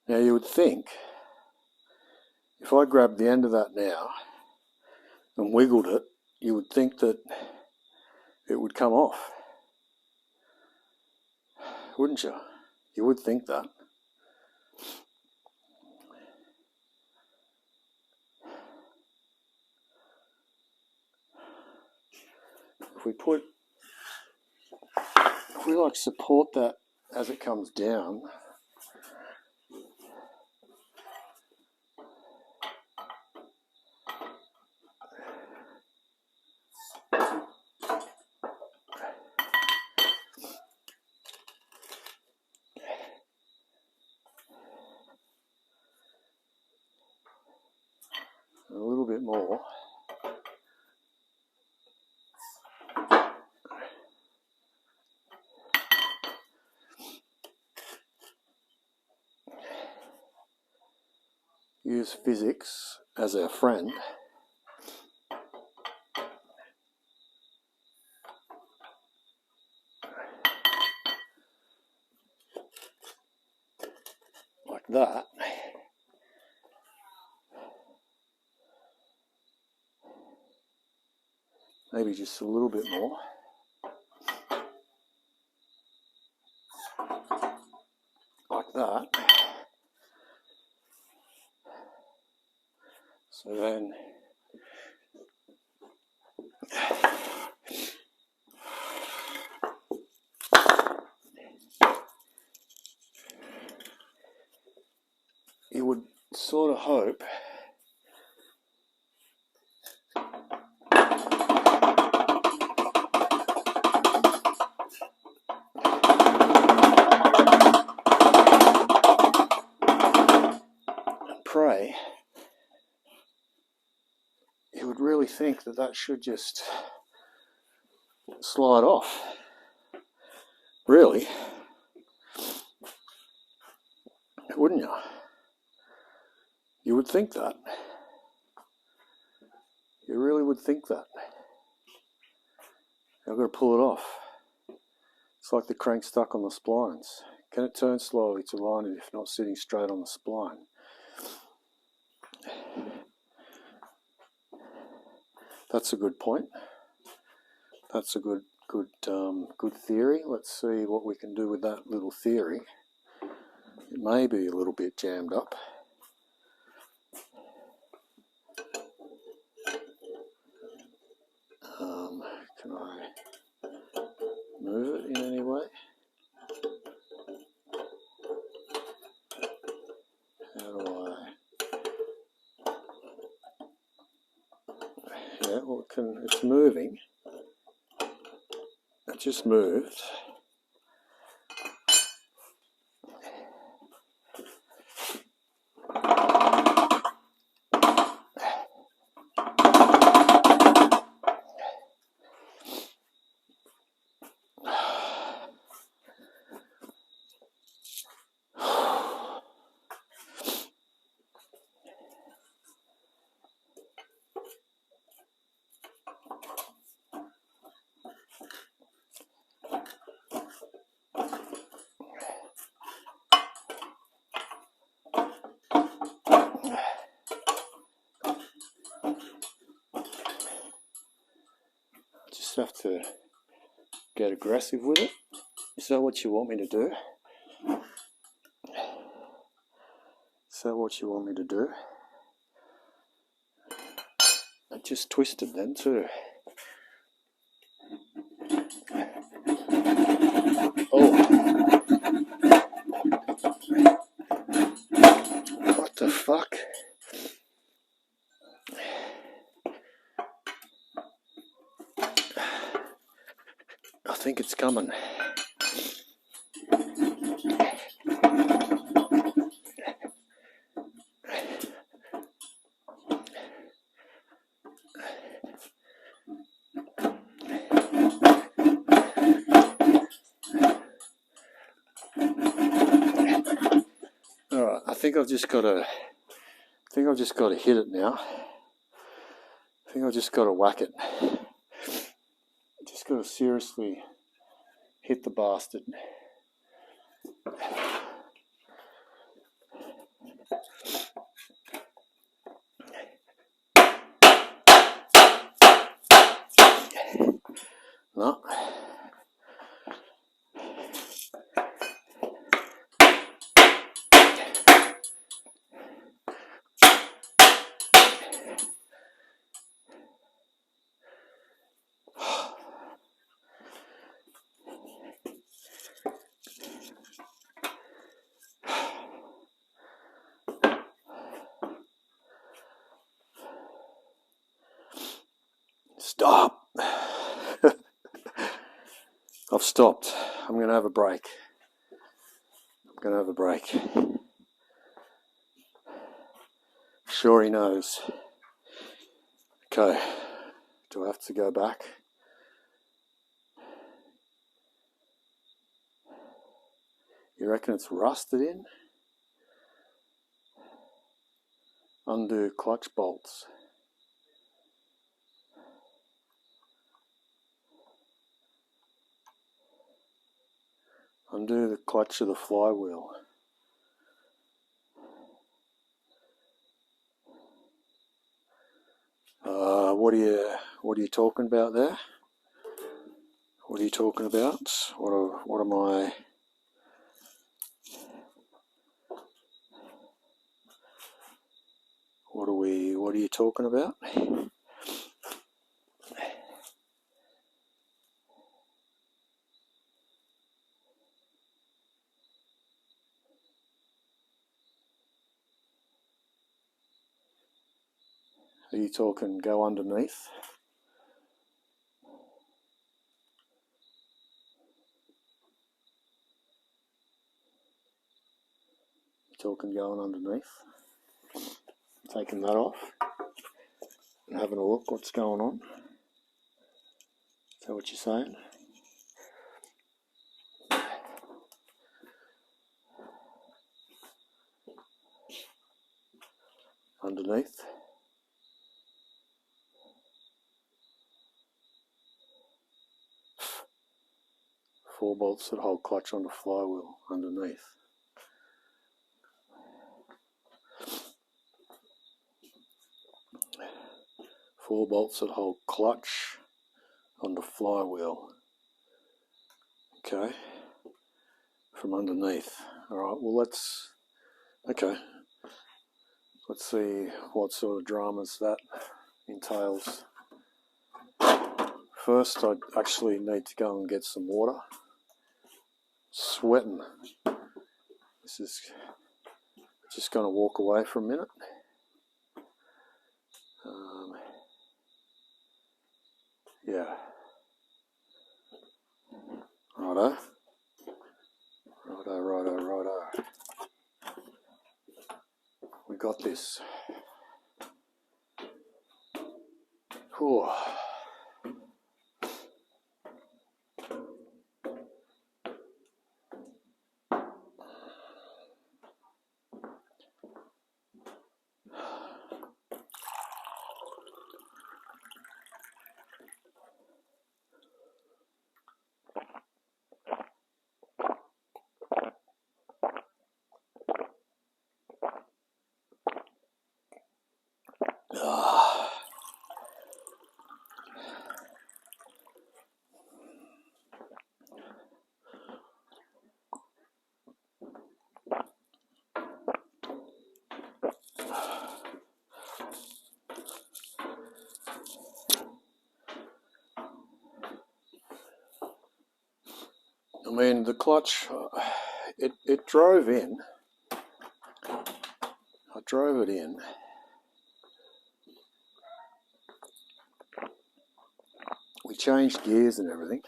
Now you would think, if I grabbed the end of that now and wiggled it, you would think that it would come off. Wouldn't you? You would think that. If we like support that as it comes down, a little bit more. Use physics as our friend. Like that. Maybe just a little bit more. Like that. So then you would sort of hope and pray, you would really think that that should just slide off. Really? Wouldn't you? You would think that. You really would think that. I've got to pull it off. It's like the crank stuck on the splines. Can it turn slowly to line it if not sitting straight on the spline? That's a good point. That's a good theory. Let's see what we can do with that little theory. It may be a little bit jammed up. Can I move it in any way? How do I? Yeah, well, it's moving. It just moved. Just have to get aggressive with it. Is that what you want me to do? Is that what you want me to do? It just twisted then too. coming. All right, I think I've just got to hit it now. I think I've just got to whack it. Just got to seriously hit the bastard. No. Stop. I've stopped. I'm going to have a break. Sure he knows. Okay. Do I have to go back? You reckon it's rusted in? Undo clutch bolts. Undo the clutch of the flywheel. What are you talking about there? What are you talking about? What am I? What are you talking about? Are you talking go underneath? You talking going underneath? Taking that off and having a look what's going on. Is that what you're saying? Underneath. Four bolts that hold clutch on the flywheel underneath. Four bolts that hold clutch on the flywheel. Okay. From underneath. Alright, well let's see what sort of dramas that entails. First, I actually need to go and get some water. Sweating. This is just going to walk away for a minute. Yeah. Righto. We got this. Whew. I mean, the clutch, it drove in. I drove it in. We changed gears and everything.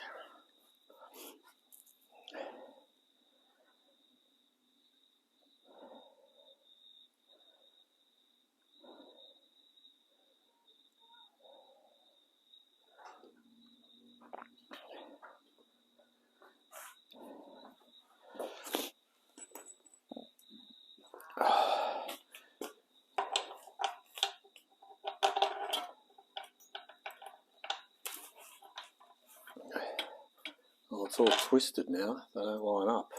it's all twisted now. They don't line up.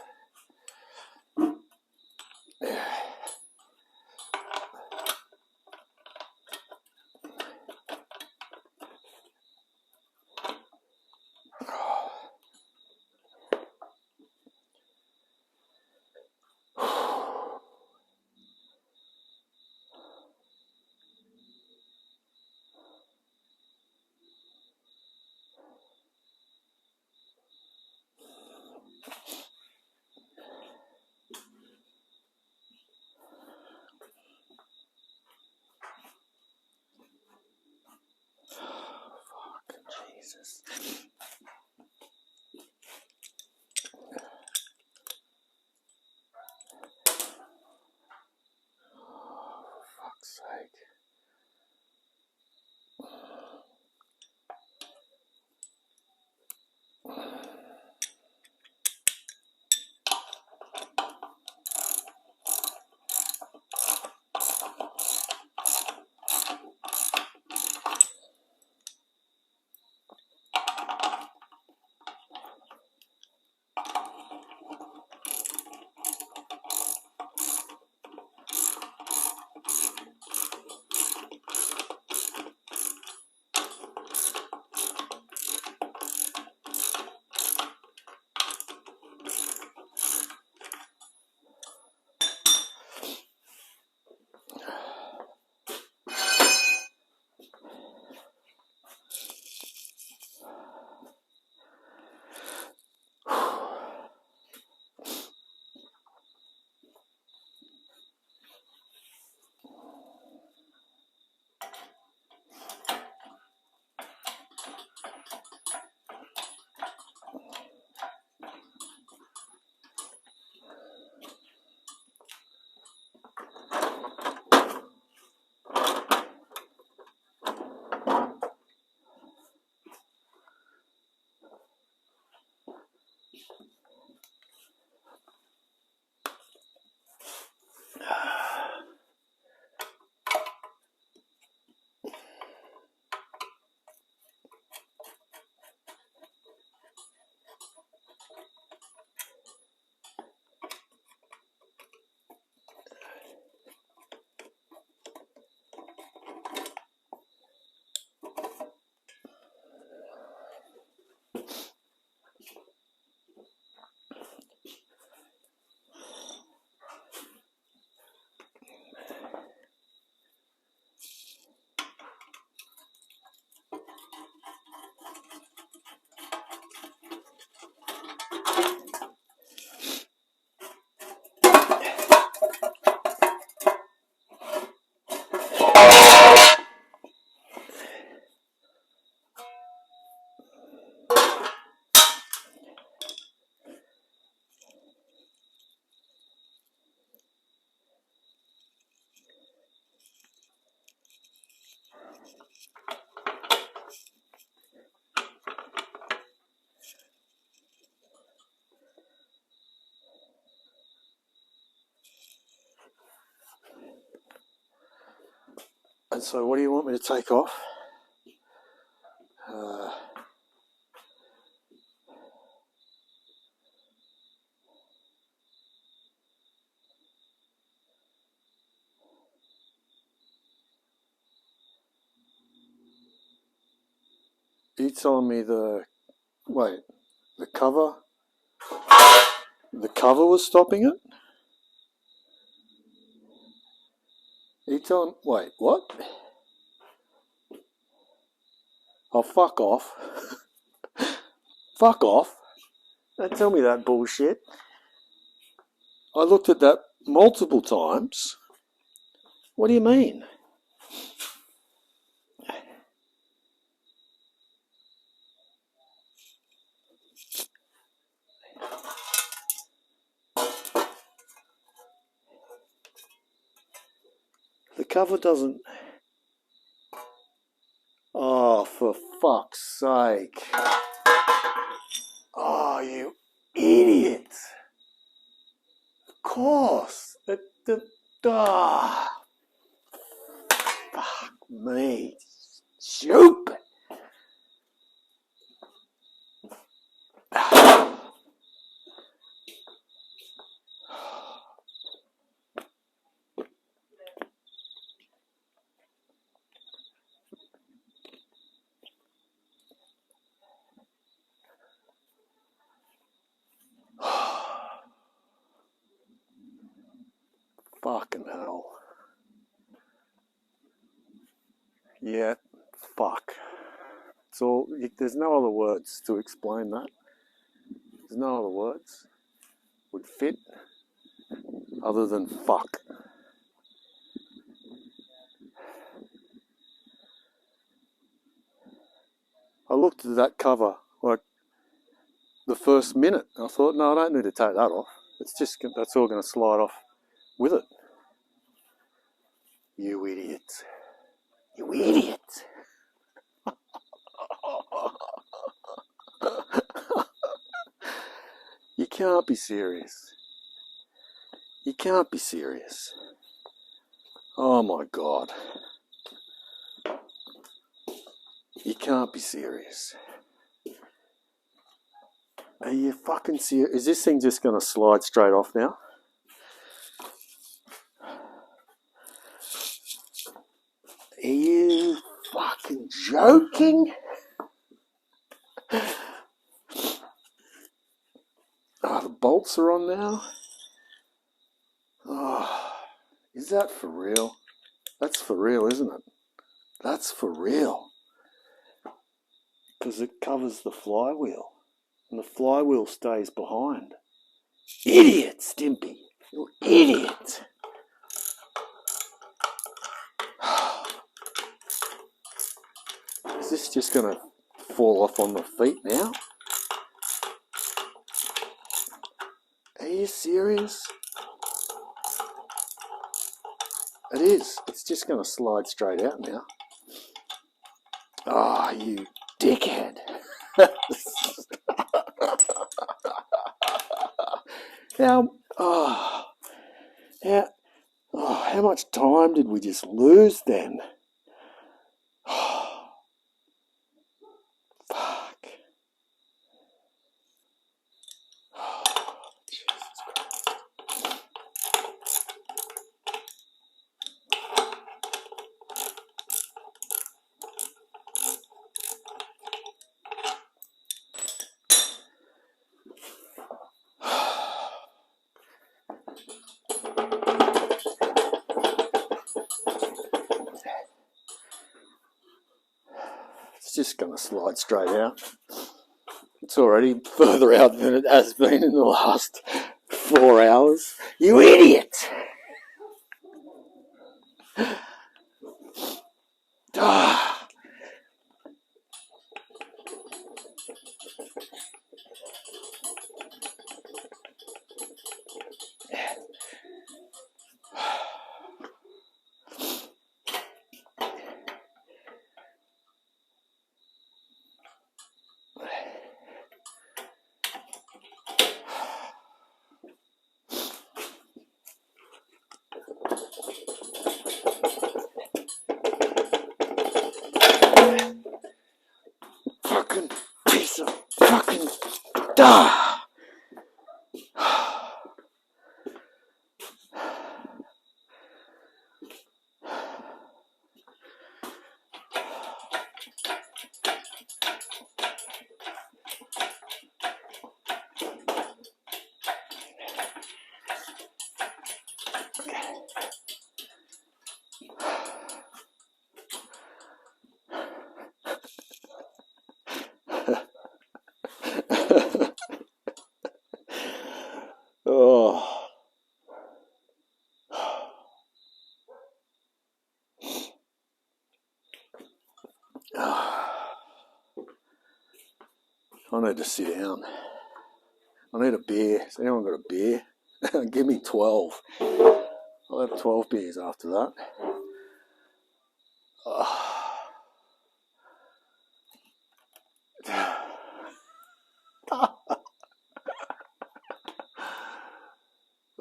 Jesus. Oh, for fuck's sake. And so what do you want me to take off? You telling me the cover was stopping it? You telling, wait, what? Oh, fuck off. Fuck off. Don't tell me that bullshit. I looked at that multiple times. What do you mean? The cover doesn't... Oh, for fuck's sake. Oh, you idiot. Of course. Fuck me. Stupid. Fucking hell. Yeah, fuck. It's all, there's no other words to explain that. There's no other words would fit other than fuck. I looked at that cover like the first minute. I thought, no, I don't need to take that off. That's all going to slide off with it. You idiot. You idiot. You can't be serious. You can't be serious. Oh my God. You can't be serious. Are you fucking serious? Is this thing just going to slide straight off now? Are you fucking joking? Oh, the bolts are on now. Oh, is that for real? That's for real, isn't it? That's for real. Because it covers the flywheel. And the flywheel stays behind. Idiot, Stimpy. You idiot. Is this just going to fall off on my feet now? Are you serious? It is. It's just going to slide straight out now. Oh, you dickhead. How much time did we just lose then? Fuck. Jesus Christ. It's just going to slide straight out. It's already further out than it has been in the last 4 hours. You idiot! Ah. Fucking piece of fucking... Ah. Oh. I need to sit down. I need a beer. Has anyone got a beer? Give me 12. I'll have 12 beers after that.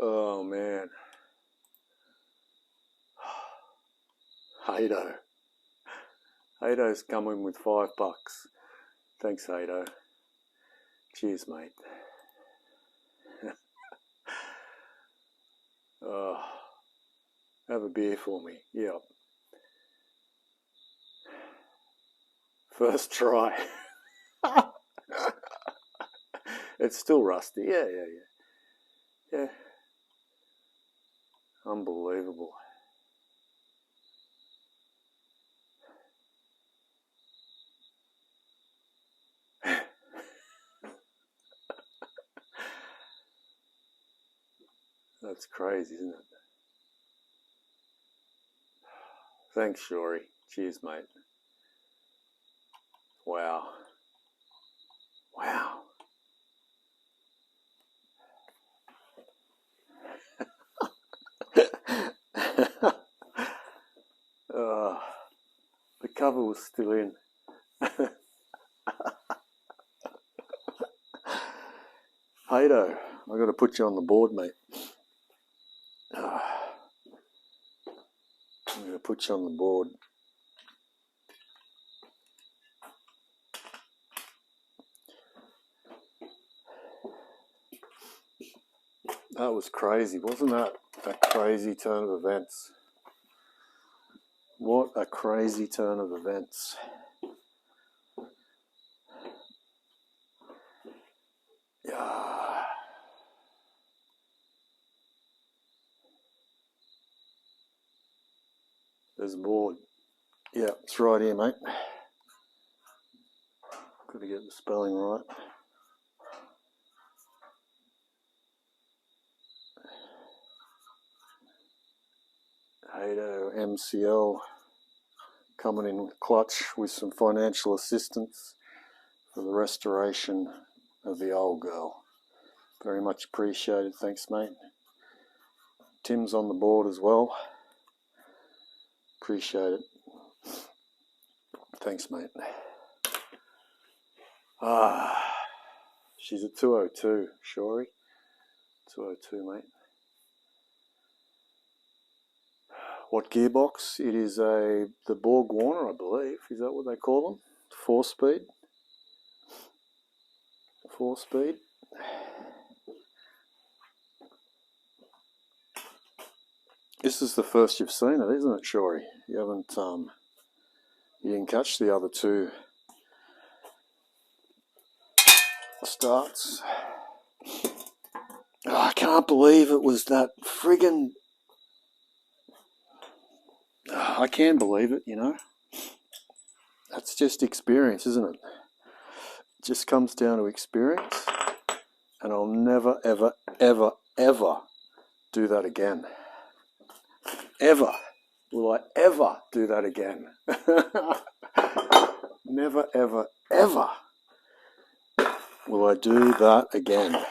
Oh man. Hado. Hado's coming with $5. Thanks, Hado. Cheers, mate. Oh, have a beer for me. Yep. First try. It's still rusty. Yeah. Unbelievable. That's crazy, isn't it? Thanks, Shori. Cheers, mate. Wow. Wow. The cover was still in. Haydo, I got to put you on the board, mate. I'm going to put you on the board. That was crazy, wasn't that? A crazy turn of events. What a crazy turn of events. Yeah. There's a board. Yeah, it's right here, mate. Got to get the spelling right. Haydo MCL coming in clutch with some financial assistance for the restoration of the old girl. Very much appreciated. Thanks, mate. Tim's on the board as well. Appreciate it. Thanks, mate. She's a 202, Shori. 202, mate. What gearbox? It is the Borg Warner, I believe. Is that what they call them? 4-speed. 4-speed. This is the first you've seen it, isn't it, Shori? You haven't, you didn't catch the other two starts. Oh, I can't believe it was that friggin'... I can believe it, you know. That's just experience, isn't it? It just comes down to experience. And I'll never, ever, ever, ever do that again. Ever. Will I ever do that again? Never, ever, ever will I do that again.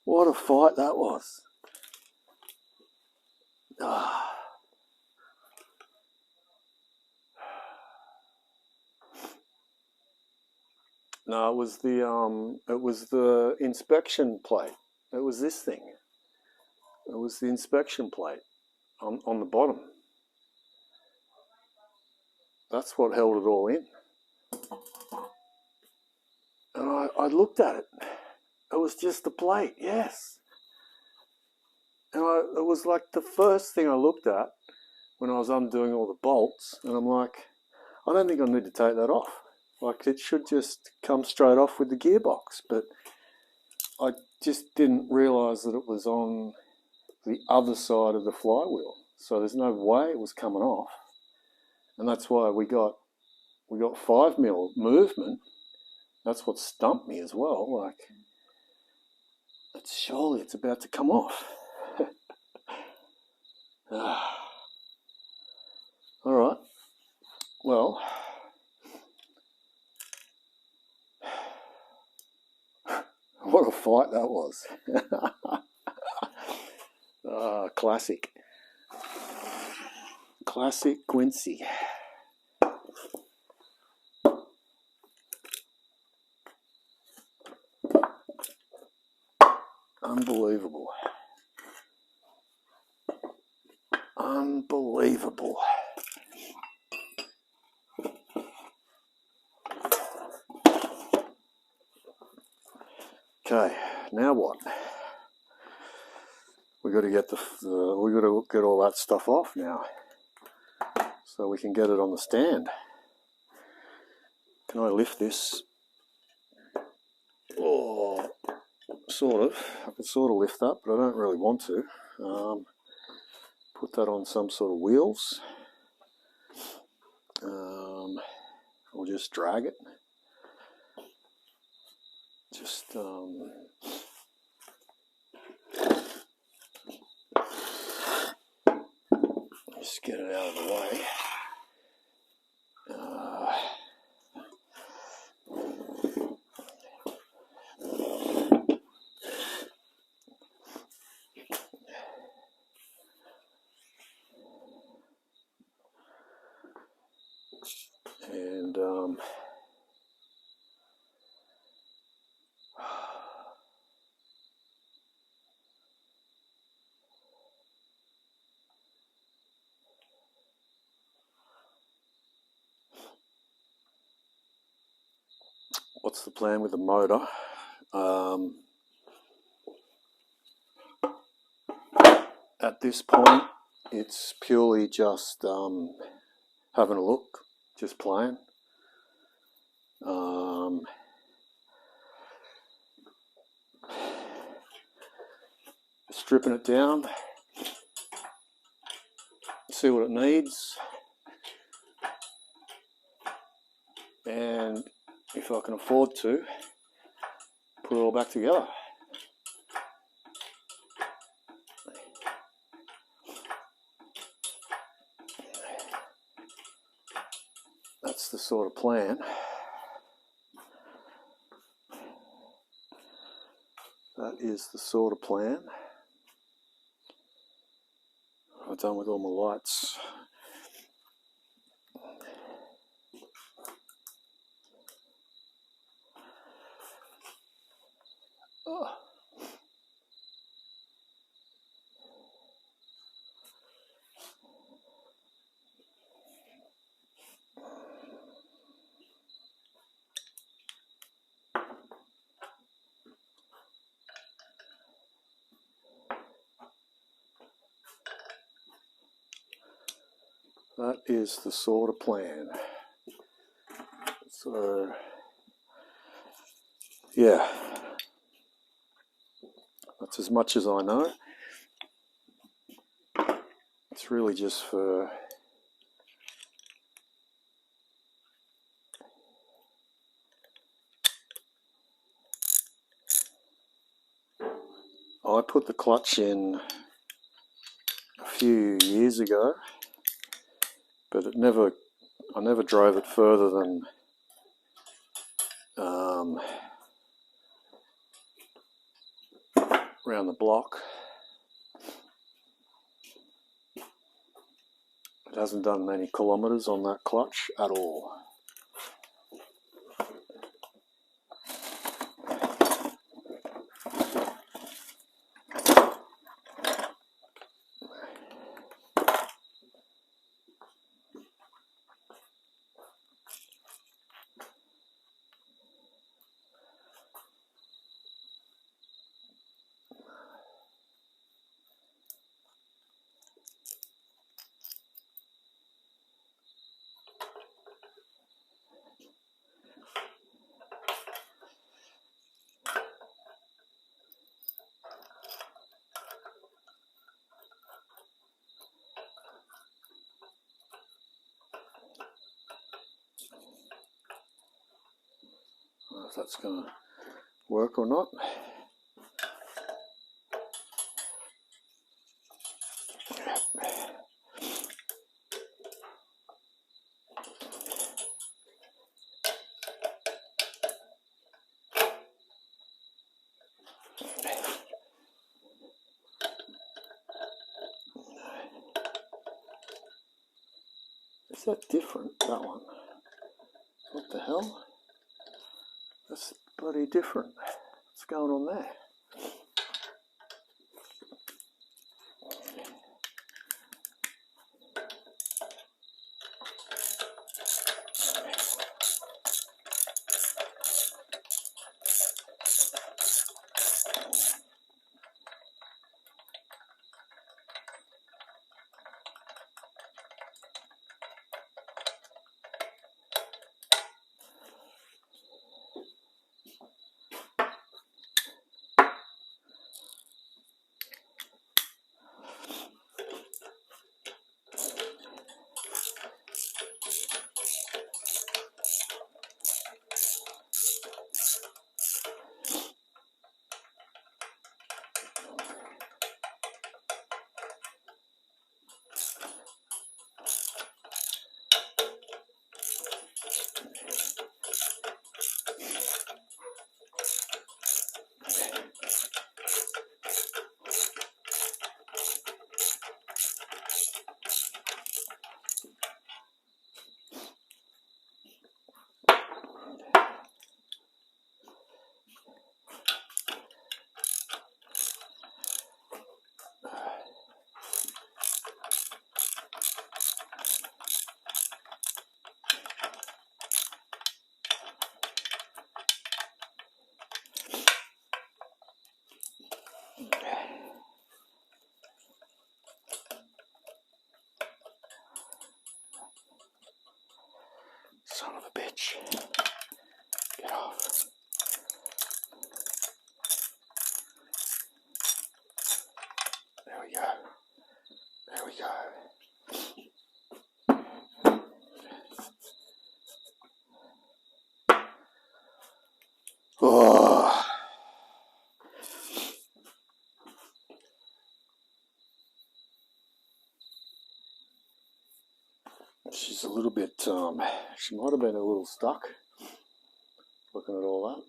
What a fight that was. No, it was the inspection plate. It was this thing. It was the inspection plate on the bottom. That's what held it all in. And I looked at it. It was just the plate, yes. And it was like the first thing I looked at when I was undoing all the bolts. And I'm like, I don't think I need to take that off. Like, it should just come straight off with the gearbox. But I just didn't realise that it was on the other side of the flywheel. So there's no way it was coming off. And that's why we got 5mm movement. That's what stumped me as well. Like, surely it's about to come off. All right. Well, what a fight that was. Classic. Classic Quincy. Unbelievable. Unbelievable. Okay, now what? We got to get we got to get all that stuff off now, so we can get it on the stand. Can I lift this sort of. I can sort of lift that, but I don't really want to. Put that on some sort of wheels. Or just drag it. Just get it out of the way. And what's the plan with the motor? At this point, it's purely just having a look, just playing. Stripping it down, see what it needs, and if I can afford to, put it all back together. That's the sort of plan. That is the sort of plan. I'm done with all my lights. Oh. That is the sort of plan. So, yeah, that's as much as I know. It's really just for I put the clutch in a few years ago, but I never drove it further than around the block. It hasn't done many kilometres on that clutch at all. I don't know if that's going to work or not. Is that different, that one? What the hell? That's bloody different. What's going on there? little bit, she might have been a little stuck looking at all that.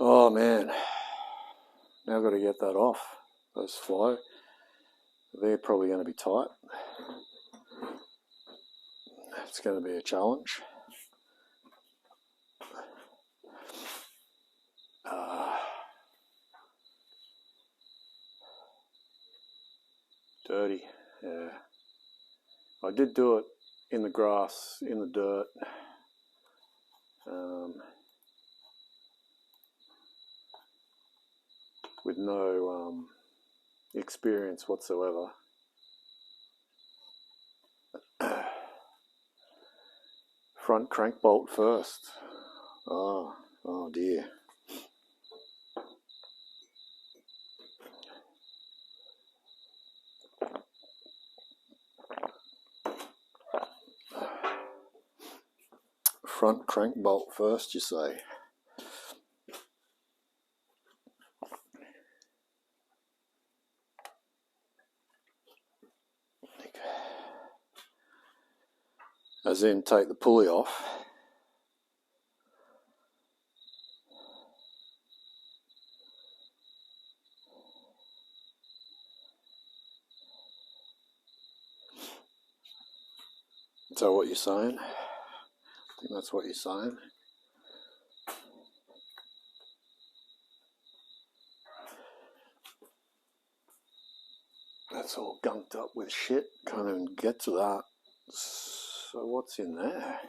Oh man, now I've got to get that off. Those fly, they're probably going to be tight. It's going to be a challenge. Dirty, yeah. I did do it in the grass, in the dirt. With no experience whatsoever. Front crank bolt first. Oh dear. Front crank bolt first, you say? As in, take the pulley off. Is that what you're saying? I think that's what you're saying. That's all gunked up with shit. Can't even get to that. So what's in there?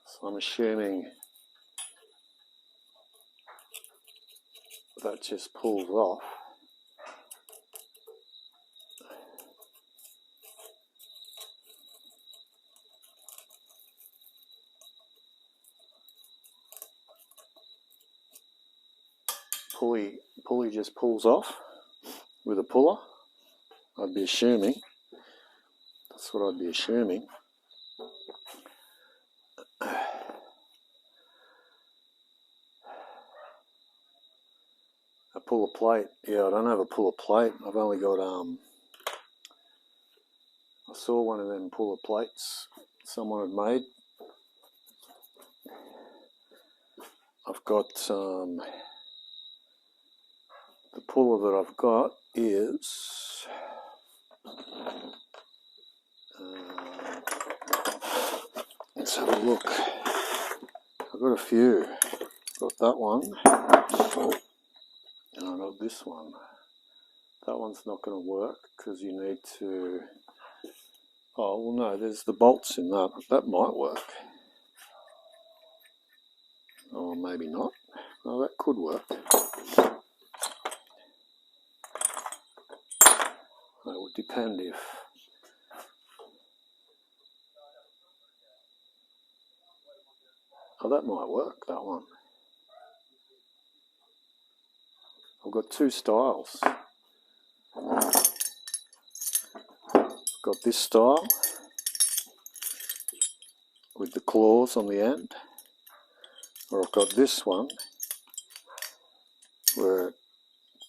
So I'm assuming that just pulls off. Pulley just pulls off with a puller. I'd be assuming. That's what I'd be assuming. A puller plate. Yeah, I don't have a puller plate. I've only got I saw one of them puller plates someone had made. I've got the puller that I've got is let's have a look. I've got a few. Got that one, and I've got this one. That one's not going to work because you need to. Oh well, no. There's the bolts in that. That might work. Or maybe not. Oh, that could work. That would depend if. Oh, that might work, that one. I've got two styles. I've got this style with the claws on the end, or I've got this one where it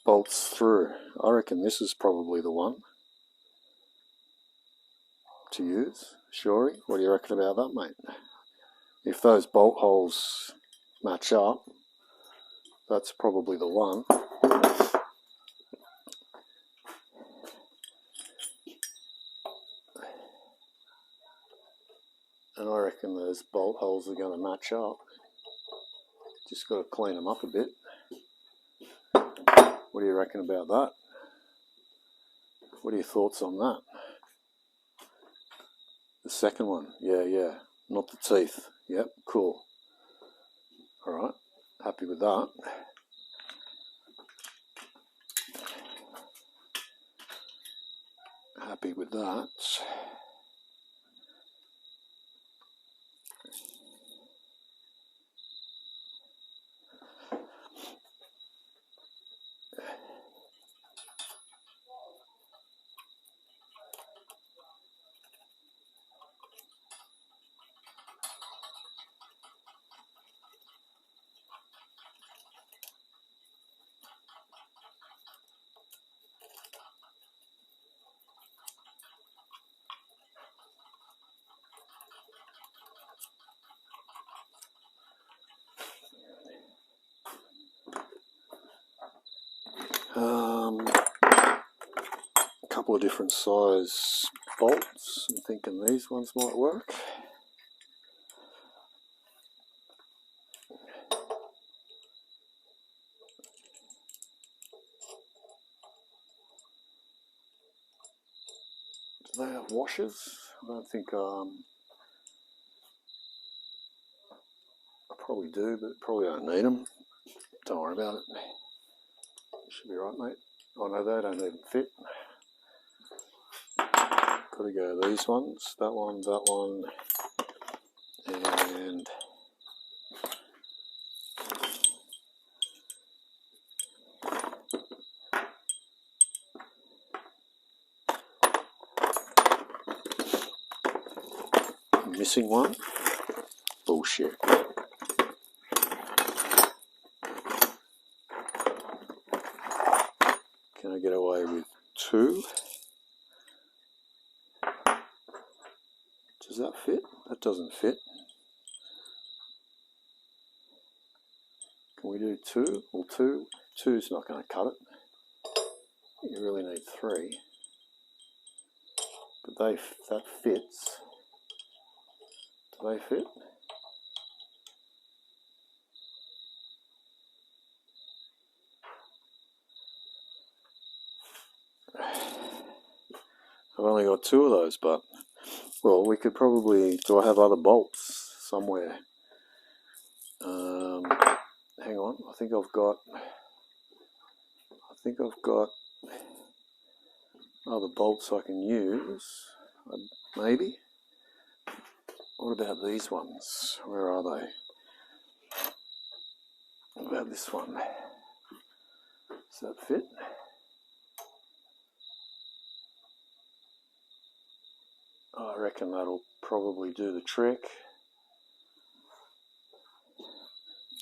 bolts through. I reckon this is probably the one to use. Shorey, what do you reckon about that, mate? If those bolt holes match up, that's probably the one. and I reckon those bolt holes are going to match up. Just got to clean them up a bit. What do you reckon about that? What are your thoughts on that? The second one, yeah, not the teeth. Yep, cool. All right, happy with that. Happy with that. A couple of different size bolts. I'm thinking these ones might work. Do they have washers? I don't think. I probably do, but probably don't need them. Don't worry about it. Should be right, mate. Oh no, they don't even fit. Got to go these ones. That one, and missing one. Bullshit. Can I get away with 2? Does that fit? That doesn't fit. Can we do 2? Well, 2's not going to cut it. You really need 3. But that fits. Do they fit? I've only got 2 of those, but well, we could probably. Do I have other bolts somewhere? Hang on. I think I've got other bolts I can use. Maybe. What about these ones? Where are they? What about this one? Does that fit? I reckon that'll probably do the trick.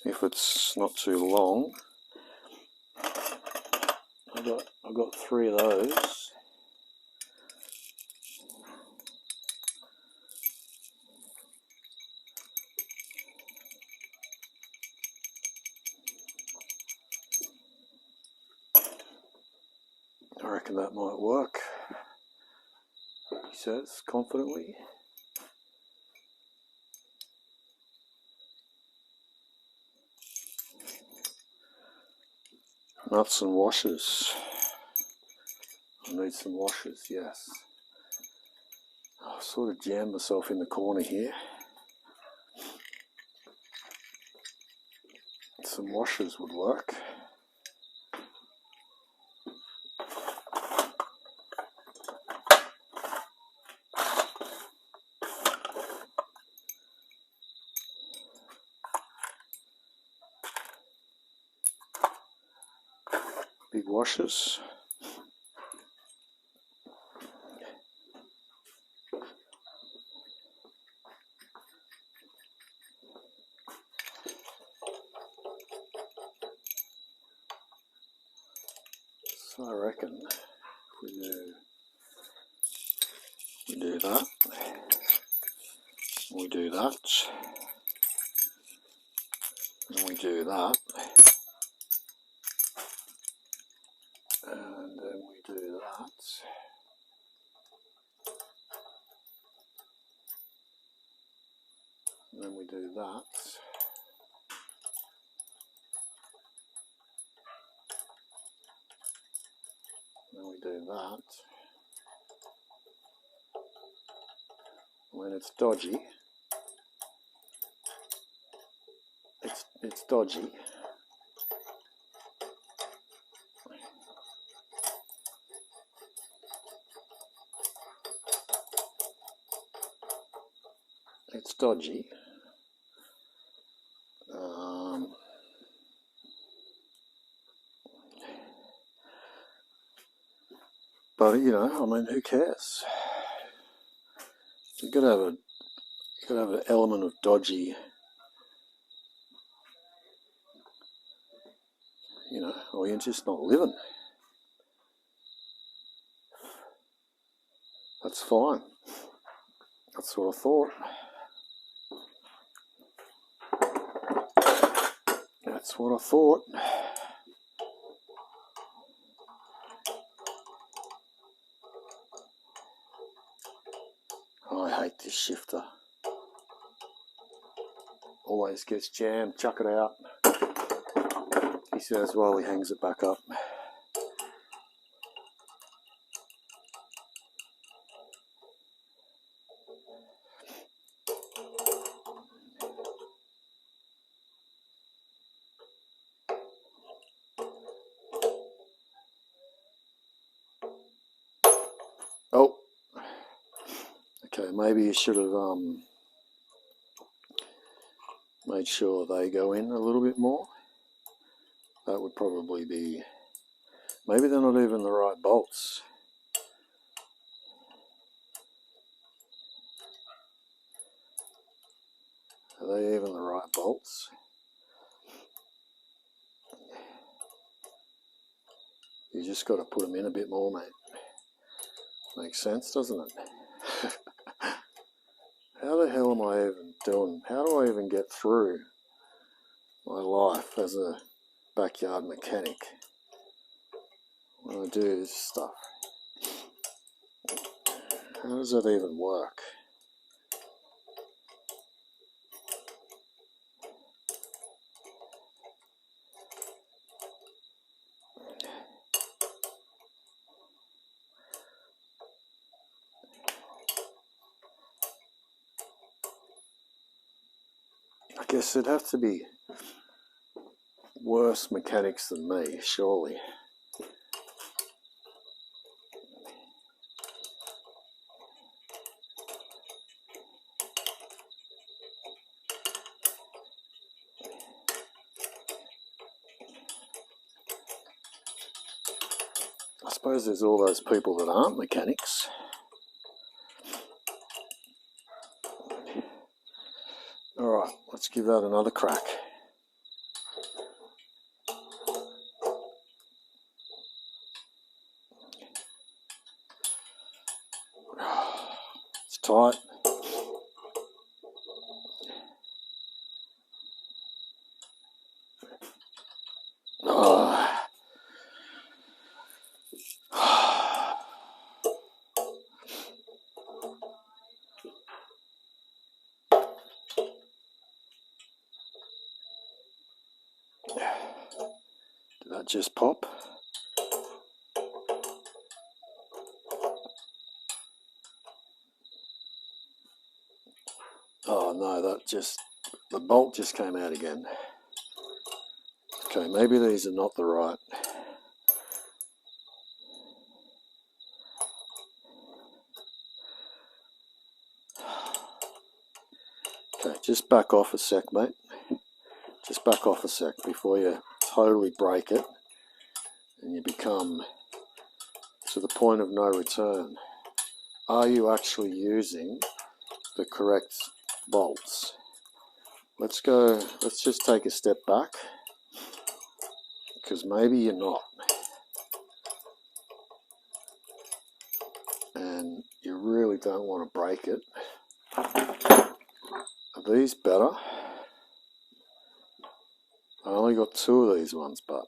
If it's not too long. I've got 3 of those. I reckon that might work, he says confidently. Nuts and washers. I need some washers, yes. I've sort of jammed myself in the corner here. Some washers would work. Big washers. So I reckon if we do that, we do that, and we do that, and then we do that. And then we do that. Then we do that. When it's dodgy, it's dodgy. It's dodgy. But you know, I mean, who cares? You've got to have an element of dodgy, you know, or you're just not living. That's fine. That's what I thought. That's what I thought. I hate this shifter. Always gets jammed. Chuck it out, he says while he hangs it back up. Oh, okay, maybe you should have made sure they go in a little bit more. That would probably be, maybe they're not even the right bolts. Are they even the right bolts? You just got to put them in a bit more, mate. Makes sense, doesn't it? How the hell am I even doing? How do I even get through my life as a backyard mechanic when I do this stuff? How does that even work? I guess it'd have to be worse mechanics than me, surely. I suppose there's all those people that aren't mechanics. Alright, let's give that another crack. It's tight. Did that just pop? Oh no, the bolt just came out again. Okay, maybe these are not the right. Okay, just back off a sec, mate. Just back off a sec before you totally break it and you become to the point of no return. Are you actually using the correct bolts? Let's just take a step back, because maybe you're not. And you really don't want to break it. Are these better? I only got 2 of these ones, but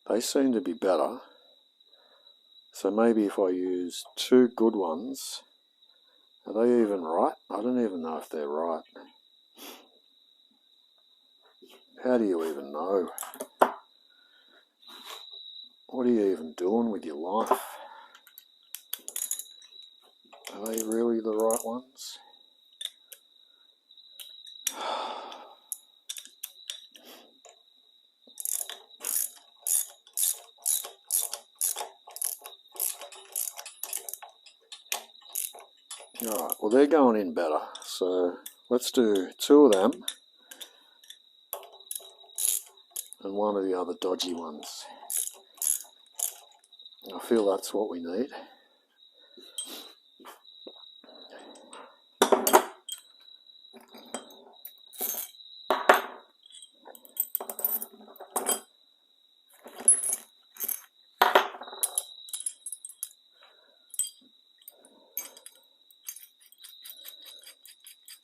they seem to be better. So maybe if I use 2 good ones Are they even right? I don't even know if they're right. How do you even know? What are you even doing with your life? Are they really the right ones? Alright, well they're going in better, so let's do 2 of them and 1 of the other dodgy ones. I feel that's what we need.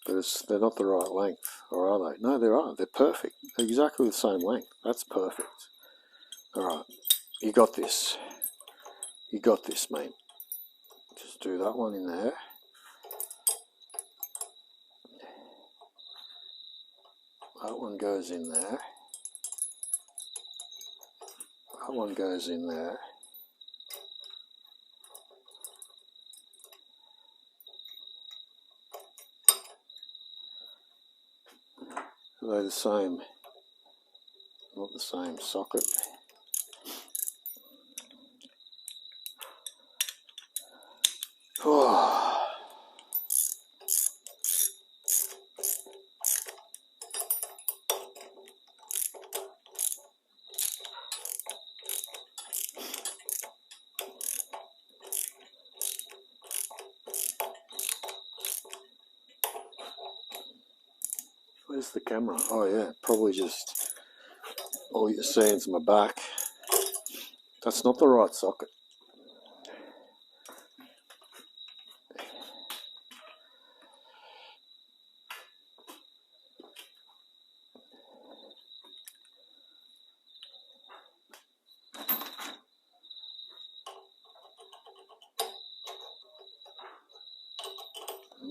But they're not the right length, or are they? No, they are. They're perfect. They're exactly the same length. That's perfect. Alright, you got this. You got this, mate. Just do that one in there. That one goes in there. That one goes in there. Are they the same? Not the same socket. Oh. Where's the camera? Oh yeah, probably just all you're seeing is my back. That's not the right socket.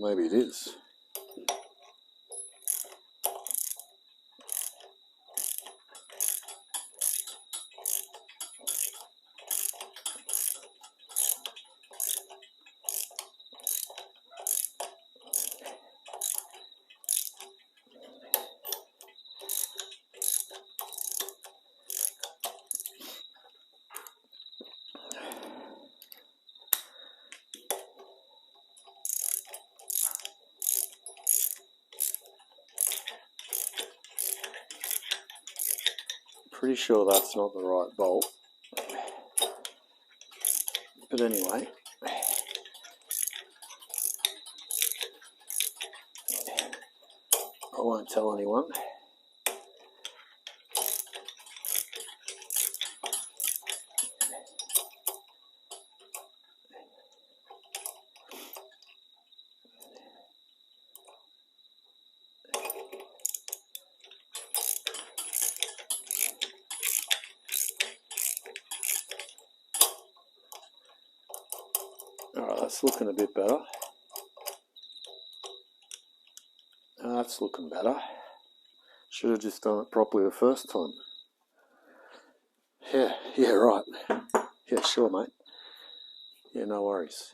Maybe it is. Pretty sure that's not the right bolt. But anyway. I won't tell anyone. Alright, that's looking a bit better. That's looking better. Should have just done it properly the first time. Yeah, right. Yeah, sure, mate. Yeah, no worries.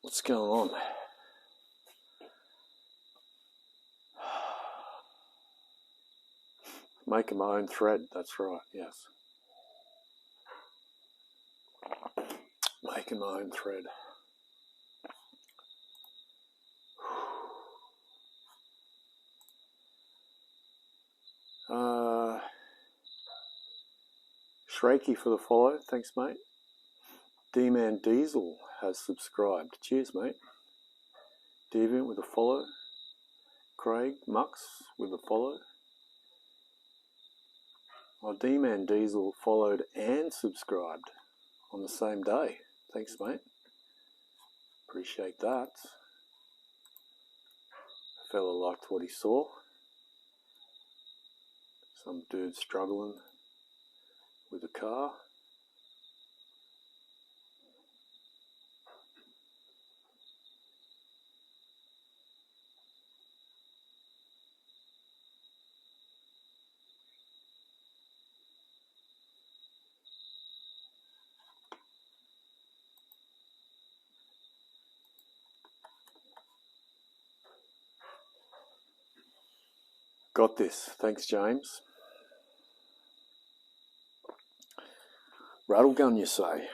What's going on? Making my own thread, that's right, yes. Making my own thread. Shrakey for the follow, thanks mate. D-Man Diesel has subscribed. Cheers mate. Deviant with a follow. Craig Mux with a follow. Well, D-Man Diesel followed and subscribed on the same day. Thanks mate. Appreciate that. The fella liked what he saw. Some dude struggling with a car. Got this. Thanks, James. Rattle gun, you say?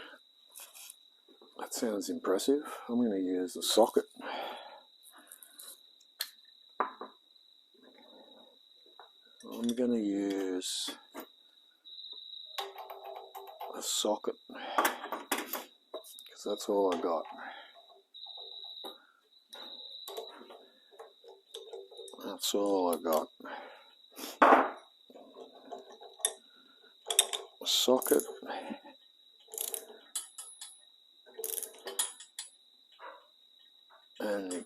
That sounds impressive. I'm going to use a socket. I'm going to use a socket because that's all I got. That's all I got. A socket. And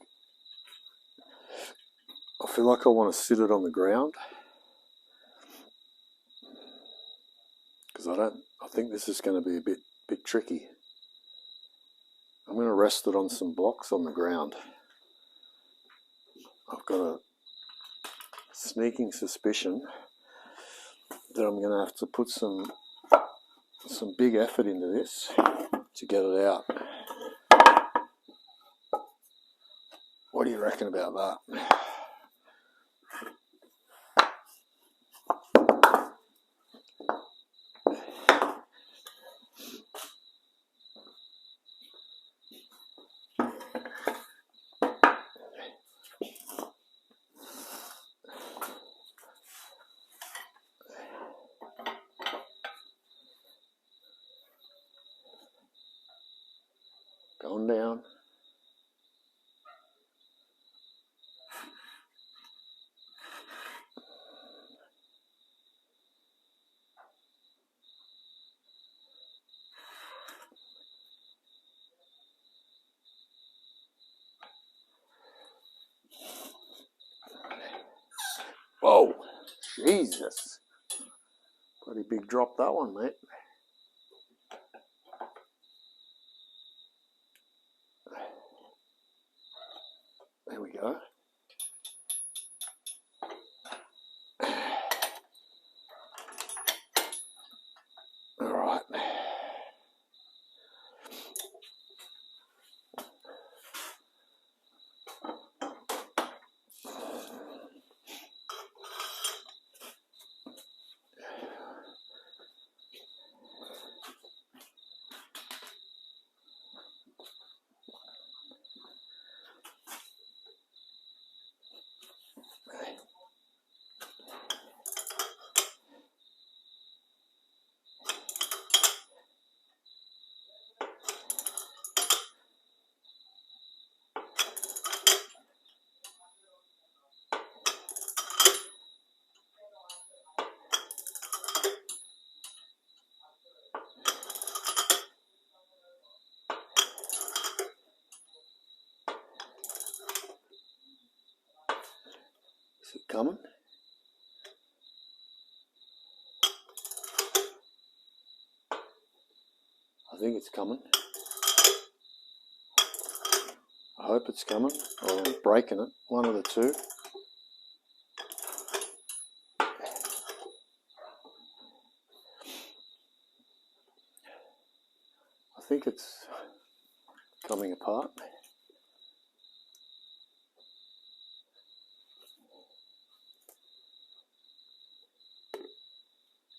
I feel like I want to sit it on the ground because I think this is going to be a bit tricky. I'm going to rest it on some blocks on the ground. I've got a sneaking suspicion that I'm going to have to put some big effort into this to get it out. What do you reckon about that? Going down. Whoa, Jesus. Pretty big drop that one, mate. There we go. All right. Is it coming? I think it's coming. I hope it's coming, or I'm breaking it. One of the two. I think it's coming apart.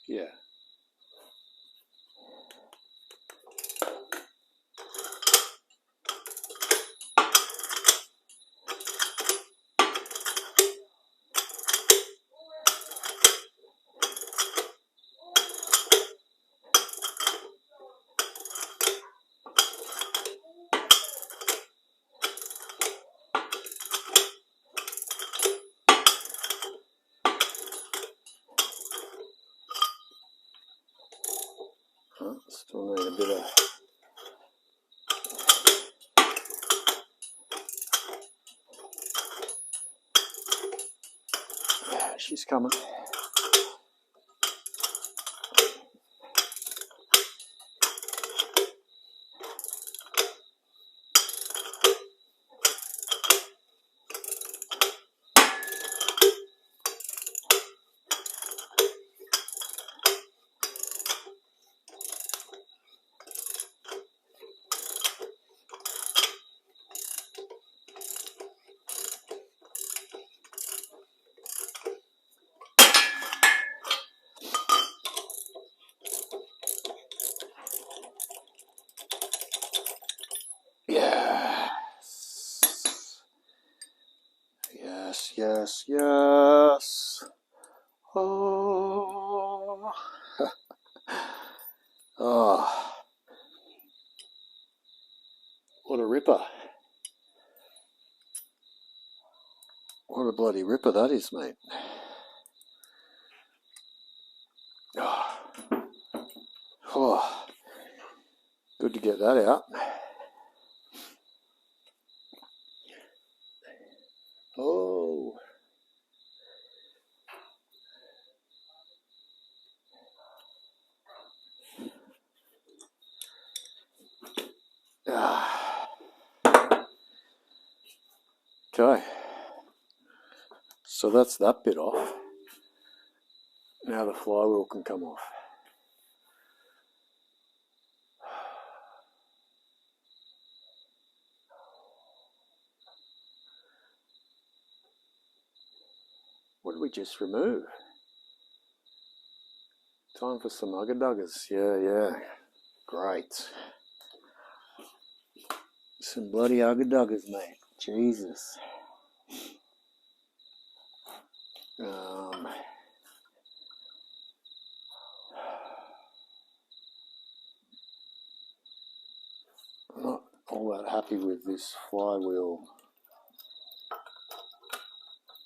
Yeah. Still need a bit of... She's coming. yes, yes. Oh. Oh. What a ripper. What a bloody ripper that is, mate. Oh. Oh. Good to get that out. Oh. Ah. Okay. So that's that bit off. Now the flywheel can come off. What did we just remove? Time for some ugga duggers. Yeah. Great. Some bloody ugga duggers, mate. Jesus. I'm not all that happy with this flywheel.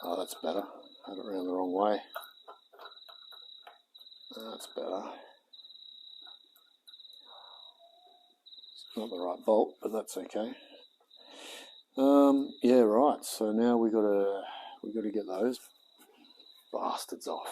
Oh, that's better. Had it around the wrong way. That's better. It's not the right bolt, but that's okay. Yeah, right. So now we gotta get those bastards off.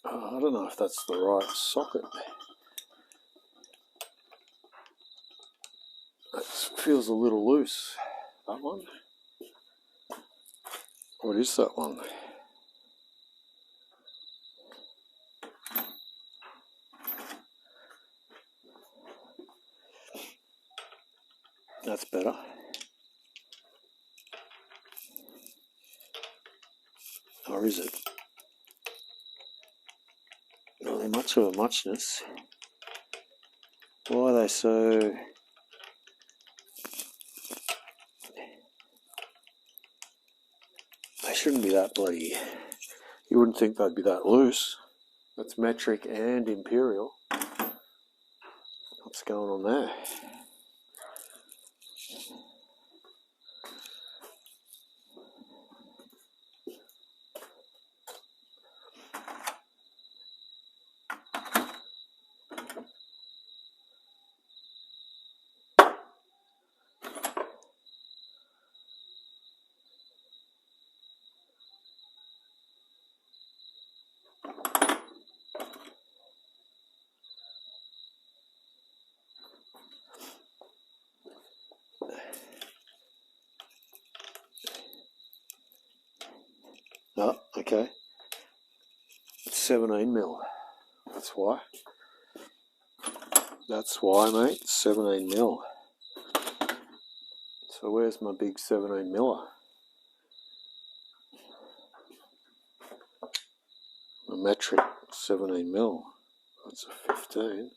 I don't know if that's the right socket. It feels a little loose. That one? What is that one? That's better. Or is it? Not really much of a muchness. Why are they so... They shouldn't be that bloody... You wouldn't think they'd be that loose. That's metric and imperial. What's going on there? Oh, okay. It's 17 mil. That's why. That's why, mate. 17 mil. So where's my big 17 miller? A metric 17 mil. That's a 15.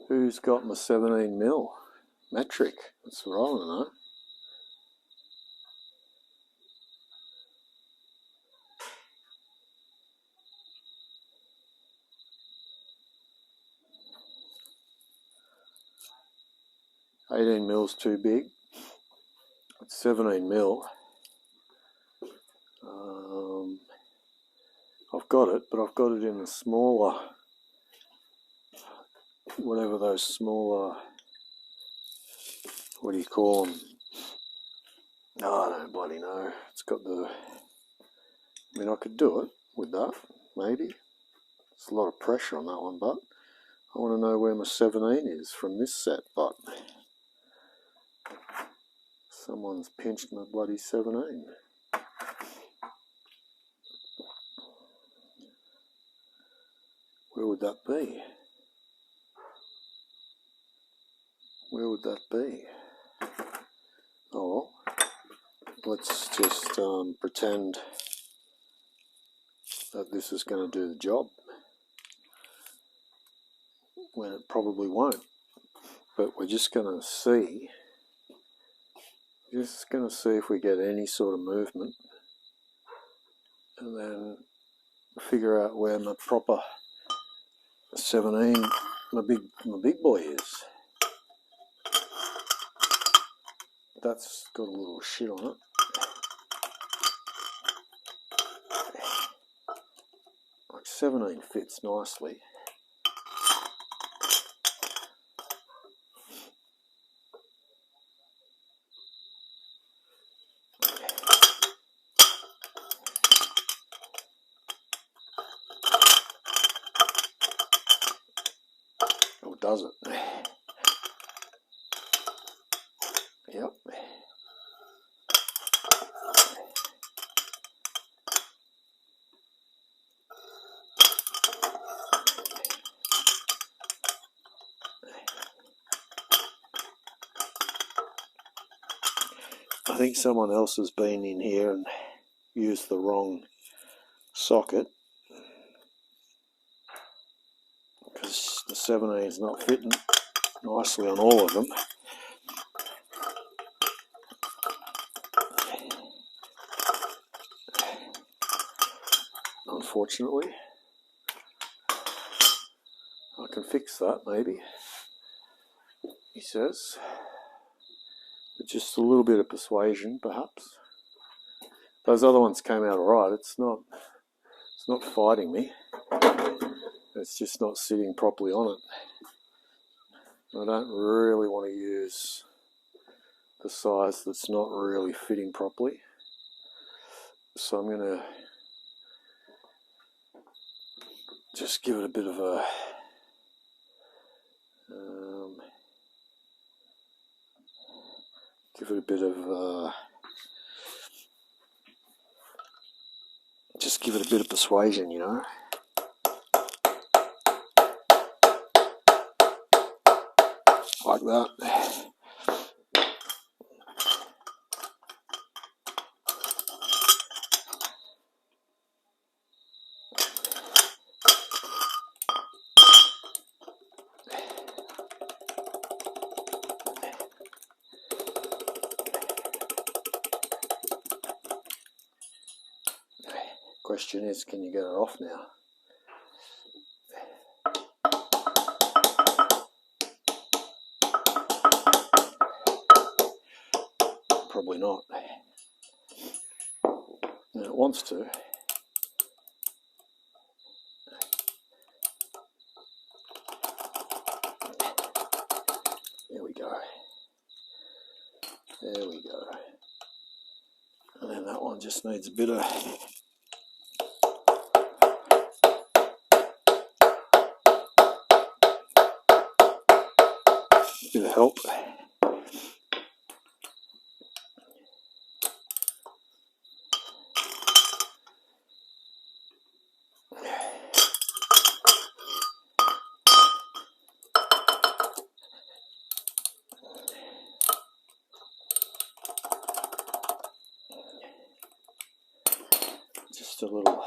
Who's got my 17 mil? Metric. That's what I want to know. 18 mil's too big. It's 17 mil. I've got it, but I've got it in a smaller, whatever those smaller, what do you call them? Oh, I don't bloody know. It's got the, I mean, I could do it with that, maybe. It's a lot of pressure on that one, but I want to know where my 17 is from this set, but someone's pinched my bloody 17. Where would that be? Where would that be? Oh, well, let's just pretend that this is going to do the job, when it probably won't. But we're just going to see. Just going to see if we get any sort of movement, and then figure out where my proper 17, my big boy is. That's got a little shit on it. Like 17 fits nicely. Or does it? Yep. I think someone else has been in here and used the wrong socket, because the 17 is not fitting nicely on all of them. Unfortunately. I can fix that, maybe, he says. With just a little bit of persuasion, perhaps. Those other ones came out alright. It's not fighting me. It's just not sitting properly on it. I don't really want to use the size that's not really fitting properly. So I'm going to just give it a bit of a just give it a bit of persuasion, you know. Like that. Question is, can you get it off now? Probably not. And it wants to. There we go. There we go. And then that one just needs a bit of help. Just a little.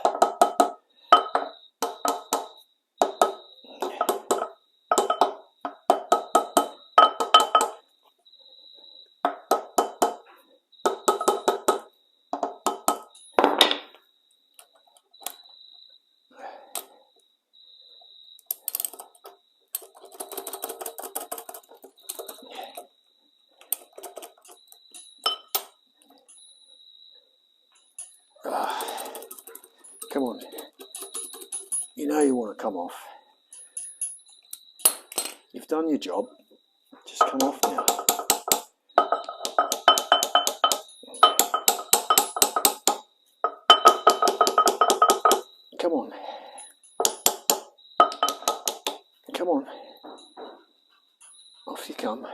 Come on. You know you want to come off. You've done your job. Just come off now. Come on. Come on. Off you come.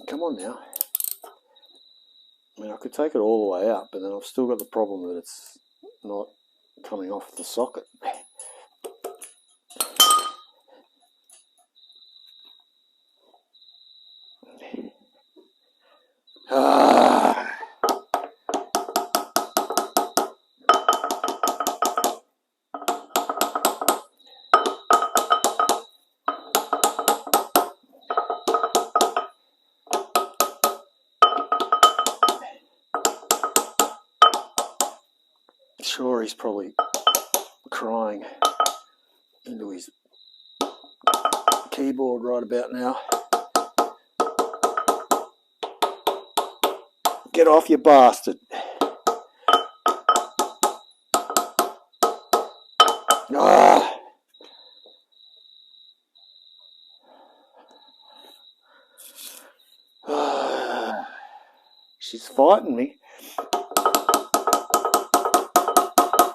Come on now. I mean, I could take it all the way out, but then I've still got the problem that it's not coming off the socket. Sure, he's probably crying into his keyboard right about now. Get off, you bastard. Ah. She's fighting me.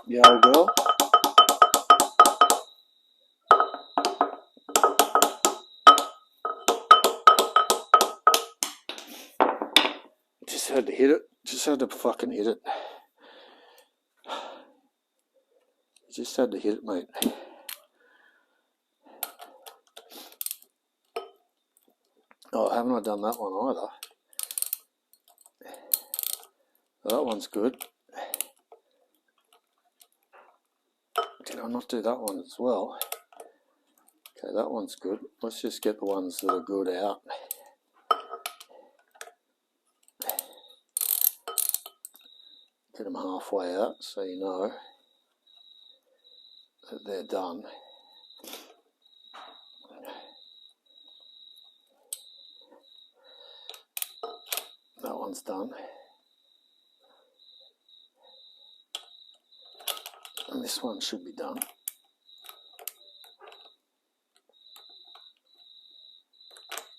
The old girl. Just had to hit it. Just had to fucking hit it. Just had to hit it, mate. Oh, haven't I done that one either? That one's good. Did I not do that one as well? Okay, that one's good. Let's just get the ones that are good out. Get them halfway out so you know that they're done. That one's done. And this one should be done.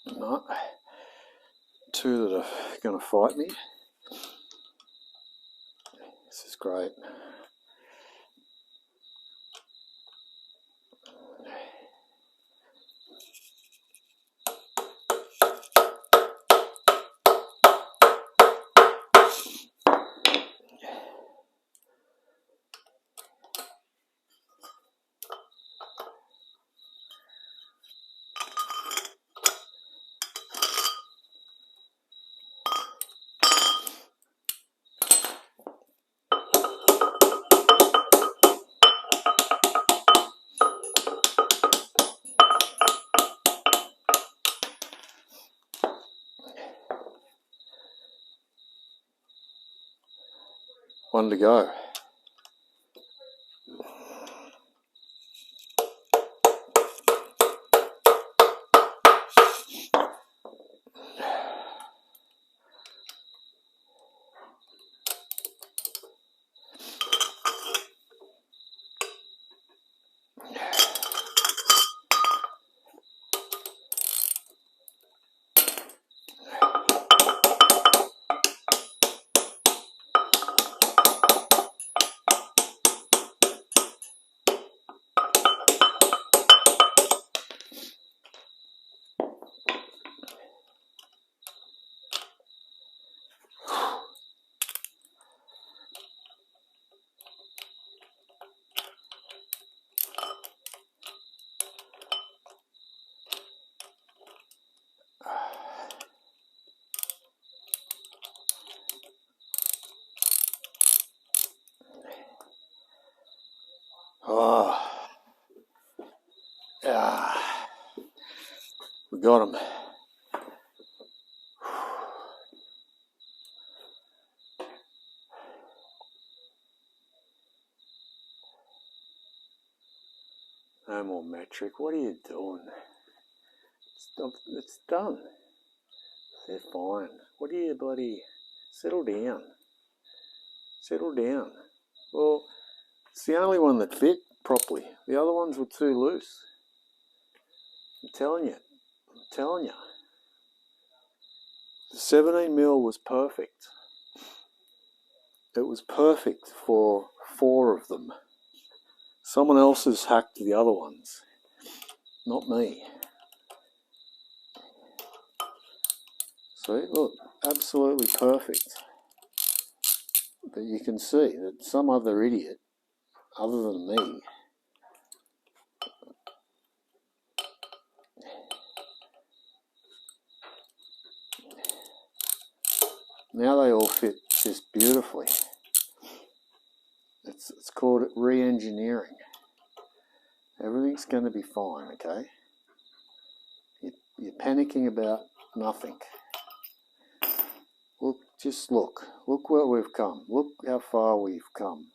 No. Two that are going to fight me. This is great. One to go. Oh, yeah, we got him. No more Metric, what are you doing? It's done. They're fine. What are you bloody... Settle down. Settle down. Well, it's the only one that fit properly. The other ones were too loose. I'm telling you. I'm telling you. The 17mm was perfect. It was perfect for 4 of them. Someone else has hacked the other ones. Not me. See, look, absolutely perfect. But you can see that some other idiot, other than me, now they all fit just beautifully. It's called re-engineering. Everything's going to be fine, okay? You're panicking about nothing. Look, just look. Look where we've come. Look how far we've come.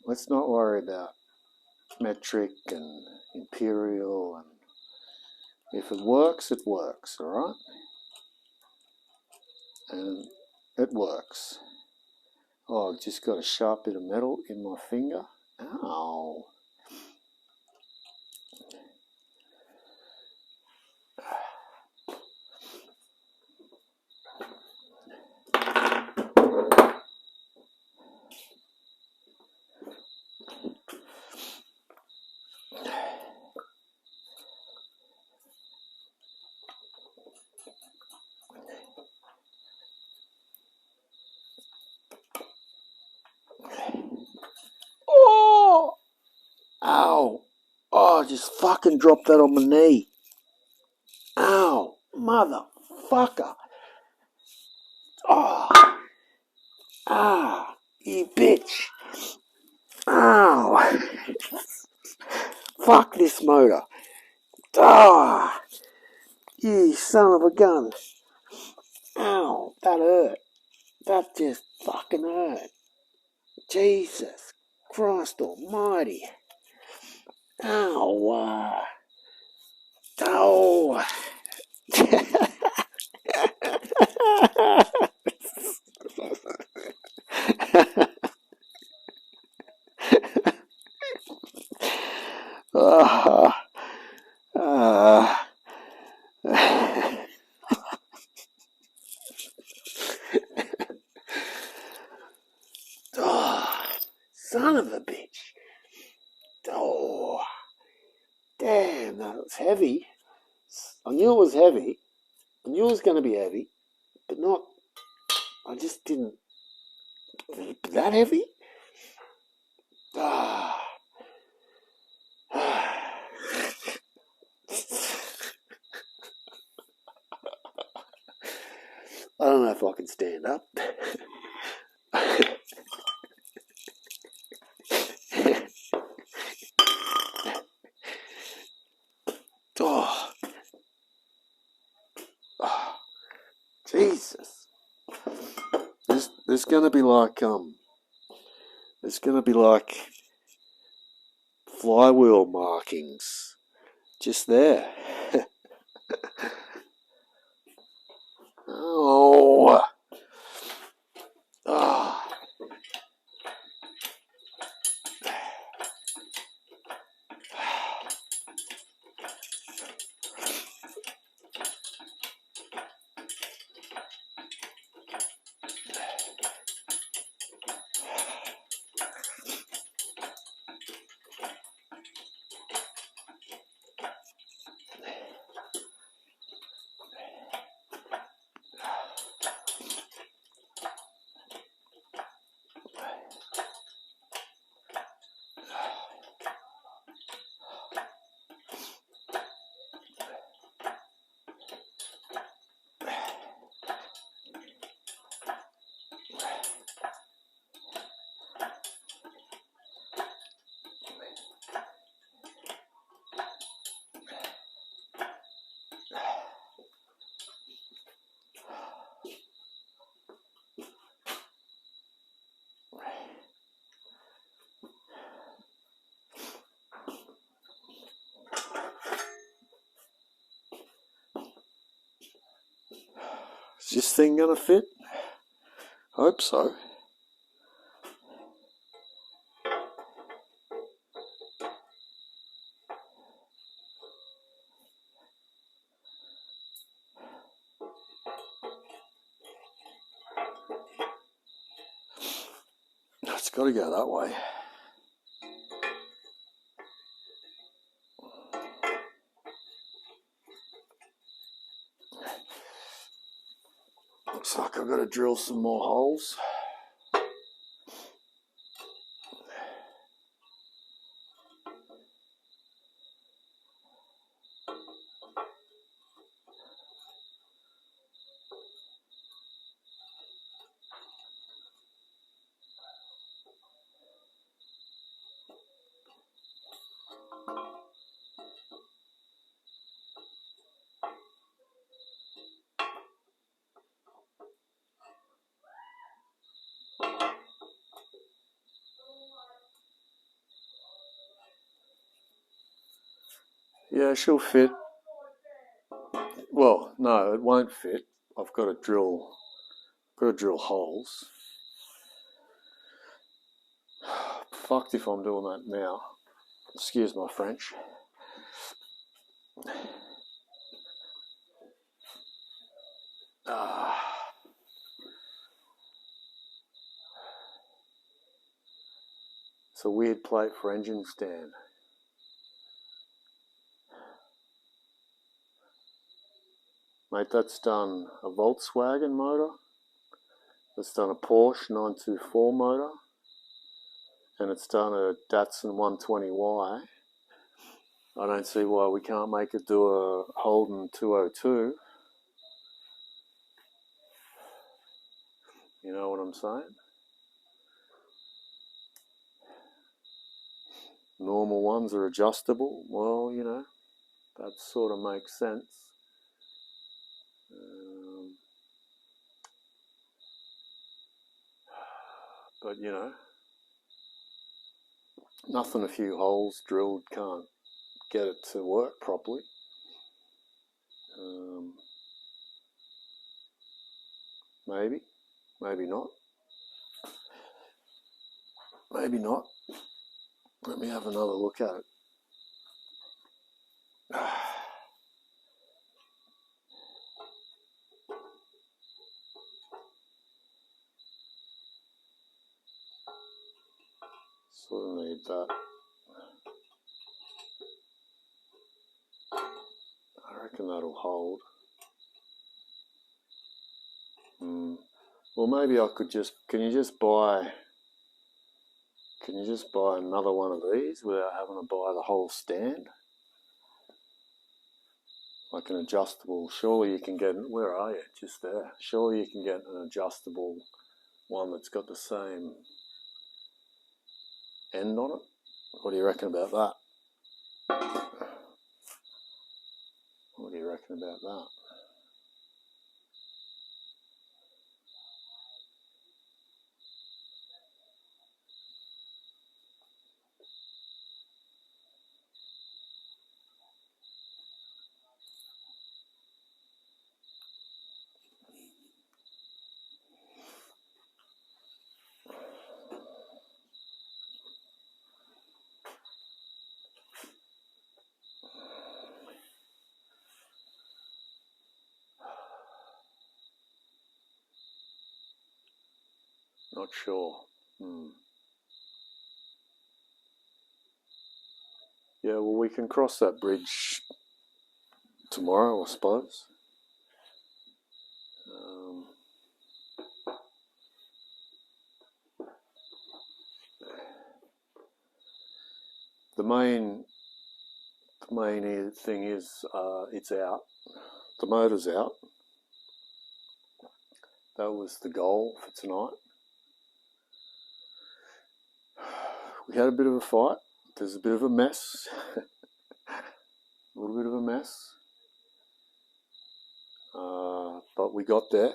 Let's not worry about Metric and Imperial. And if it works, alright? And it works. Oh, I've just got a sharp bit of metal in my finger. Ow. Oh! Ow. Oh, I just fucking dropped that on my knee. Ow. Motherfucker. Oh. Ah. You bitch. Ow. Fuck this motor. Ah. You son of a gun. Ow. That hurt. That just fucking hurt. Jesus Christ almighty. Ow. Oh. Son of a bitch. Oh, damn, that was heavy. I knew it was heavy. I knew it was going to be heavy, but not, I just didn't, that heavy? Ah. I don't know if I can stand up. Oh. Oh. Jesus. There's gonna be like there's gonna be like flywheel markings just there. Oh. Oh. Is this thing gonna fit? Hope so. It's got to go that way. Looks like I've got to drill some more holes. Yeah, she'll fit. Well, no, it won't fit. I've got to drill holes. Fucked if I'm doing that now. Excuse my French. It's a weird plate for engine stand. Mate, that's done a Volkswagen motor. It's done a Porsche 924 motor. And it's done a Datsun 120Y. I don't see why we can't make it do a Holden 202. You know what I'm saying? Normal ones are adjustable. Well, you know, that sort of makes sense. But, you know, nothing a few holes drilled can't get it to work properly. Maybe, maybe not. Maybe not. Let me have another look at it. Sort of need that. I reckon that'll hold. Well, maybe I could just. Can you just buy another one of these without having to buy the whole stand? Like an adjustable. Surely you can get. Where are you? Just there. Surely you can get an adjustable one that's got the same end on it. What do you reckon about that? What do you reckon about that? Not sure. Yeah, well, we can cross that bridge tomorrow, I suppose. The main thing is it's out. The motor's out. That was the goal for tonight. We had a bit of a fight. There's a bit of a mess. A little bit of a mess. But we got there.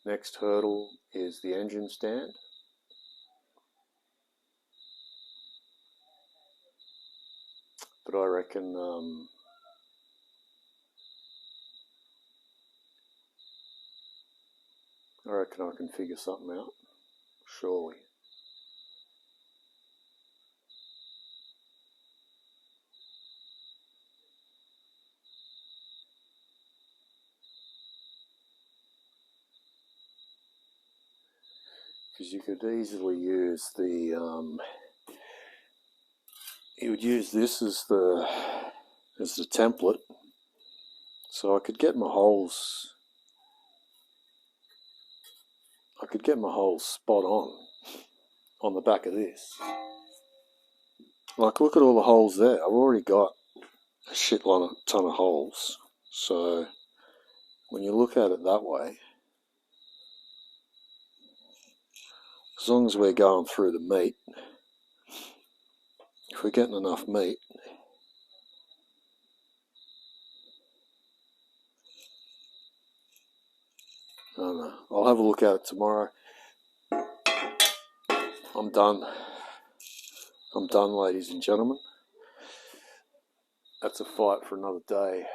Next hurdle is the engine stand. But I reckon I can figure something out, surely. Because you could easily use the you would use this as the template, so I could get my holes. I could get my holes spot on the back of this. Like, look at all the holes there. I've already got a ton of holes. So when you look at it that way, as long as we're going through the meat, if we're getting enough meat, I don't know. I'll have a look at it tomorrow. I'm done. I'm done, ladies and gentlemen. That's a fight for another day.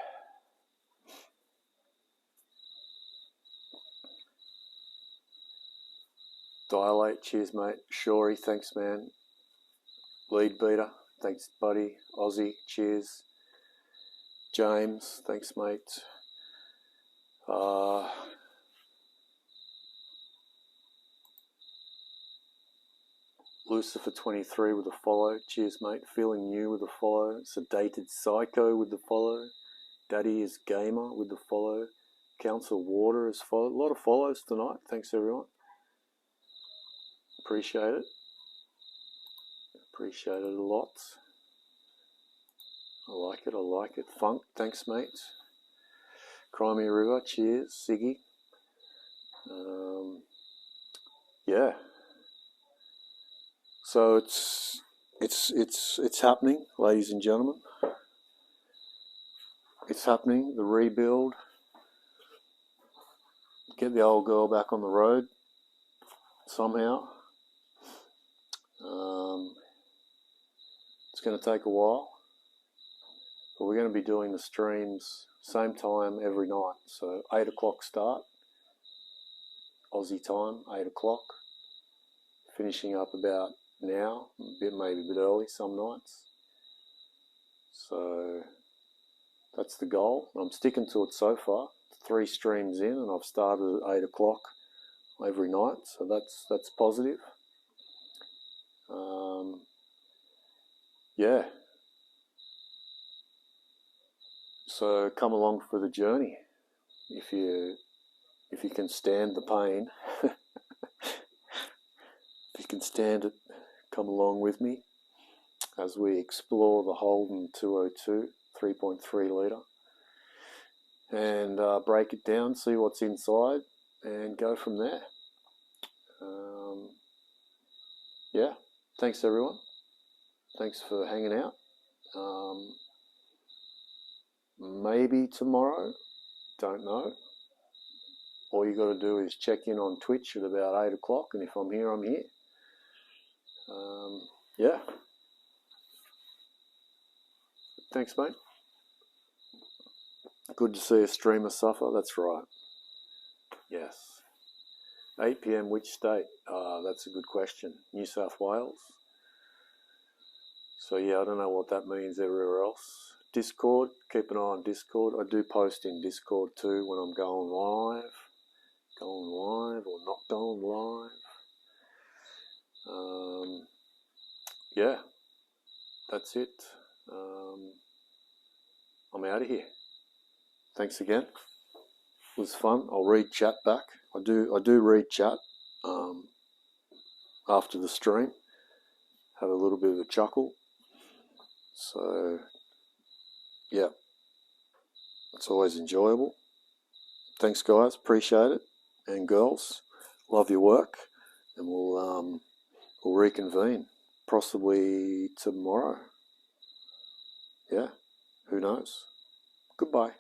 Dilate, cheers, mate. Shory, thanks, man. Lead beater, thanks, buddy. Aussie, cheers. James, thanks, mate. Lucifer 23 with a follow. Cheers, mate. Feeling new with a follow. Sedated Psycho with the follow. Daddy is Gamer with the follow. Council Water is followed. A lot of follows tonight. Thanks, everyone. Appreciate it. Appreciate it a lot. I like it. I like it. Funk, thanks, mate. Crimea River, cheers. Siggy. Yeah. So it's happening, ladies and gentlemen. It's happening. The rebuild. Get the old girl back on the road somehow. It's going to take a while, but we're going to be doing the streams same time every night. So 8 o'clock start, Aussie time, 8 o'clock. Finishing up about now, maybe a bit early some nights. So that's the goal. I'm sticking to it so far. 3 streams in, and I've started at 8 o'clock every night. So that's positive. Yeah. So come along for the journey if you can stand the pain. If you can stand it, come along with me as we explore the Holden 202 3.3 litre and break it down, see what's inside, and go from there. Yeah, thanks everyone. Thanks for hanging out. Maybe tomorrow, don't know. All you got to do is check in on Twitch at about 8 o'clock, and if I'm here, I'm here. Yeah. Thanks, mate. Good to see a streamer suffer. That's right. Yes. 8 p.m. which state? That's a good question. New South Wales. So yeah, I don't know what that means everywhere else. Discord, keep an eye on Discord. I do post in Discord too when I'm going live or not going live. Yeah, that's it. I'm out of here. Thanks again. It was fun. I'll read chat back. I do read chat after the stream. Have a little bit of a chuckle. So yeah, it's always enjoyable. Thanks, guys. Appreciate it. And girls, love your work. And we'll reconvene possibly tomorrow. Yeah, who knows? Goodbye.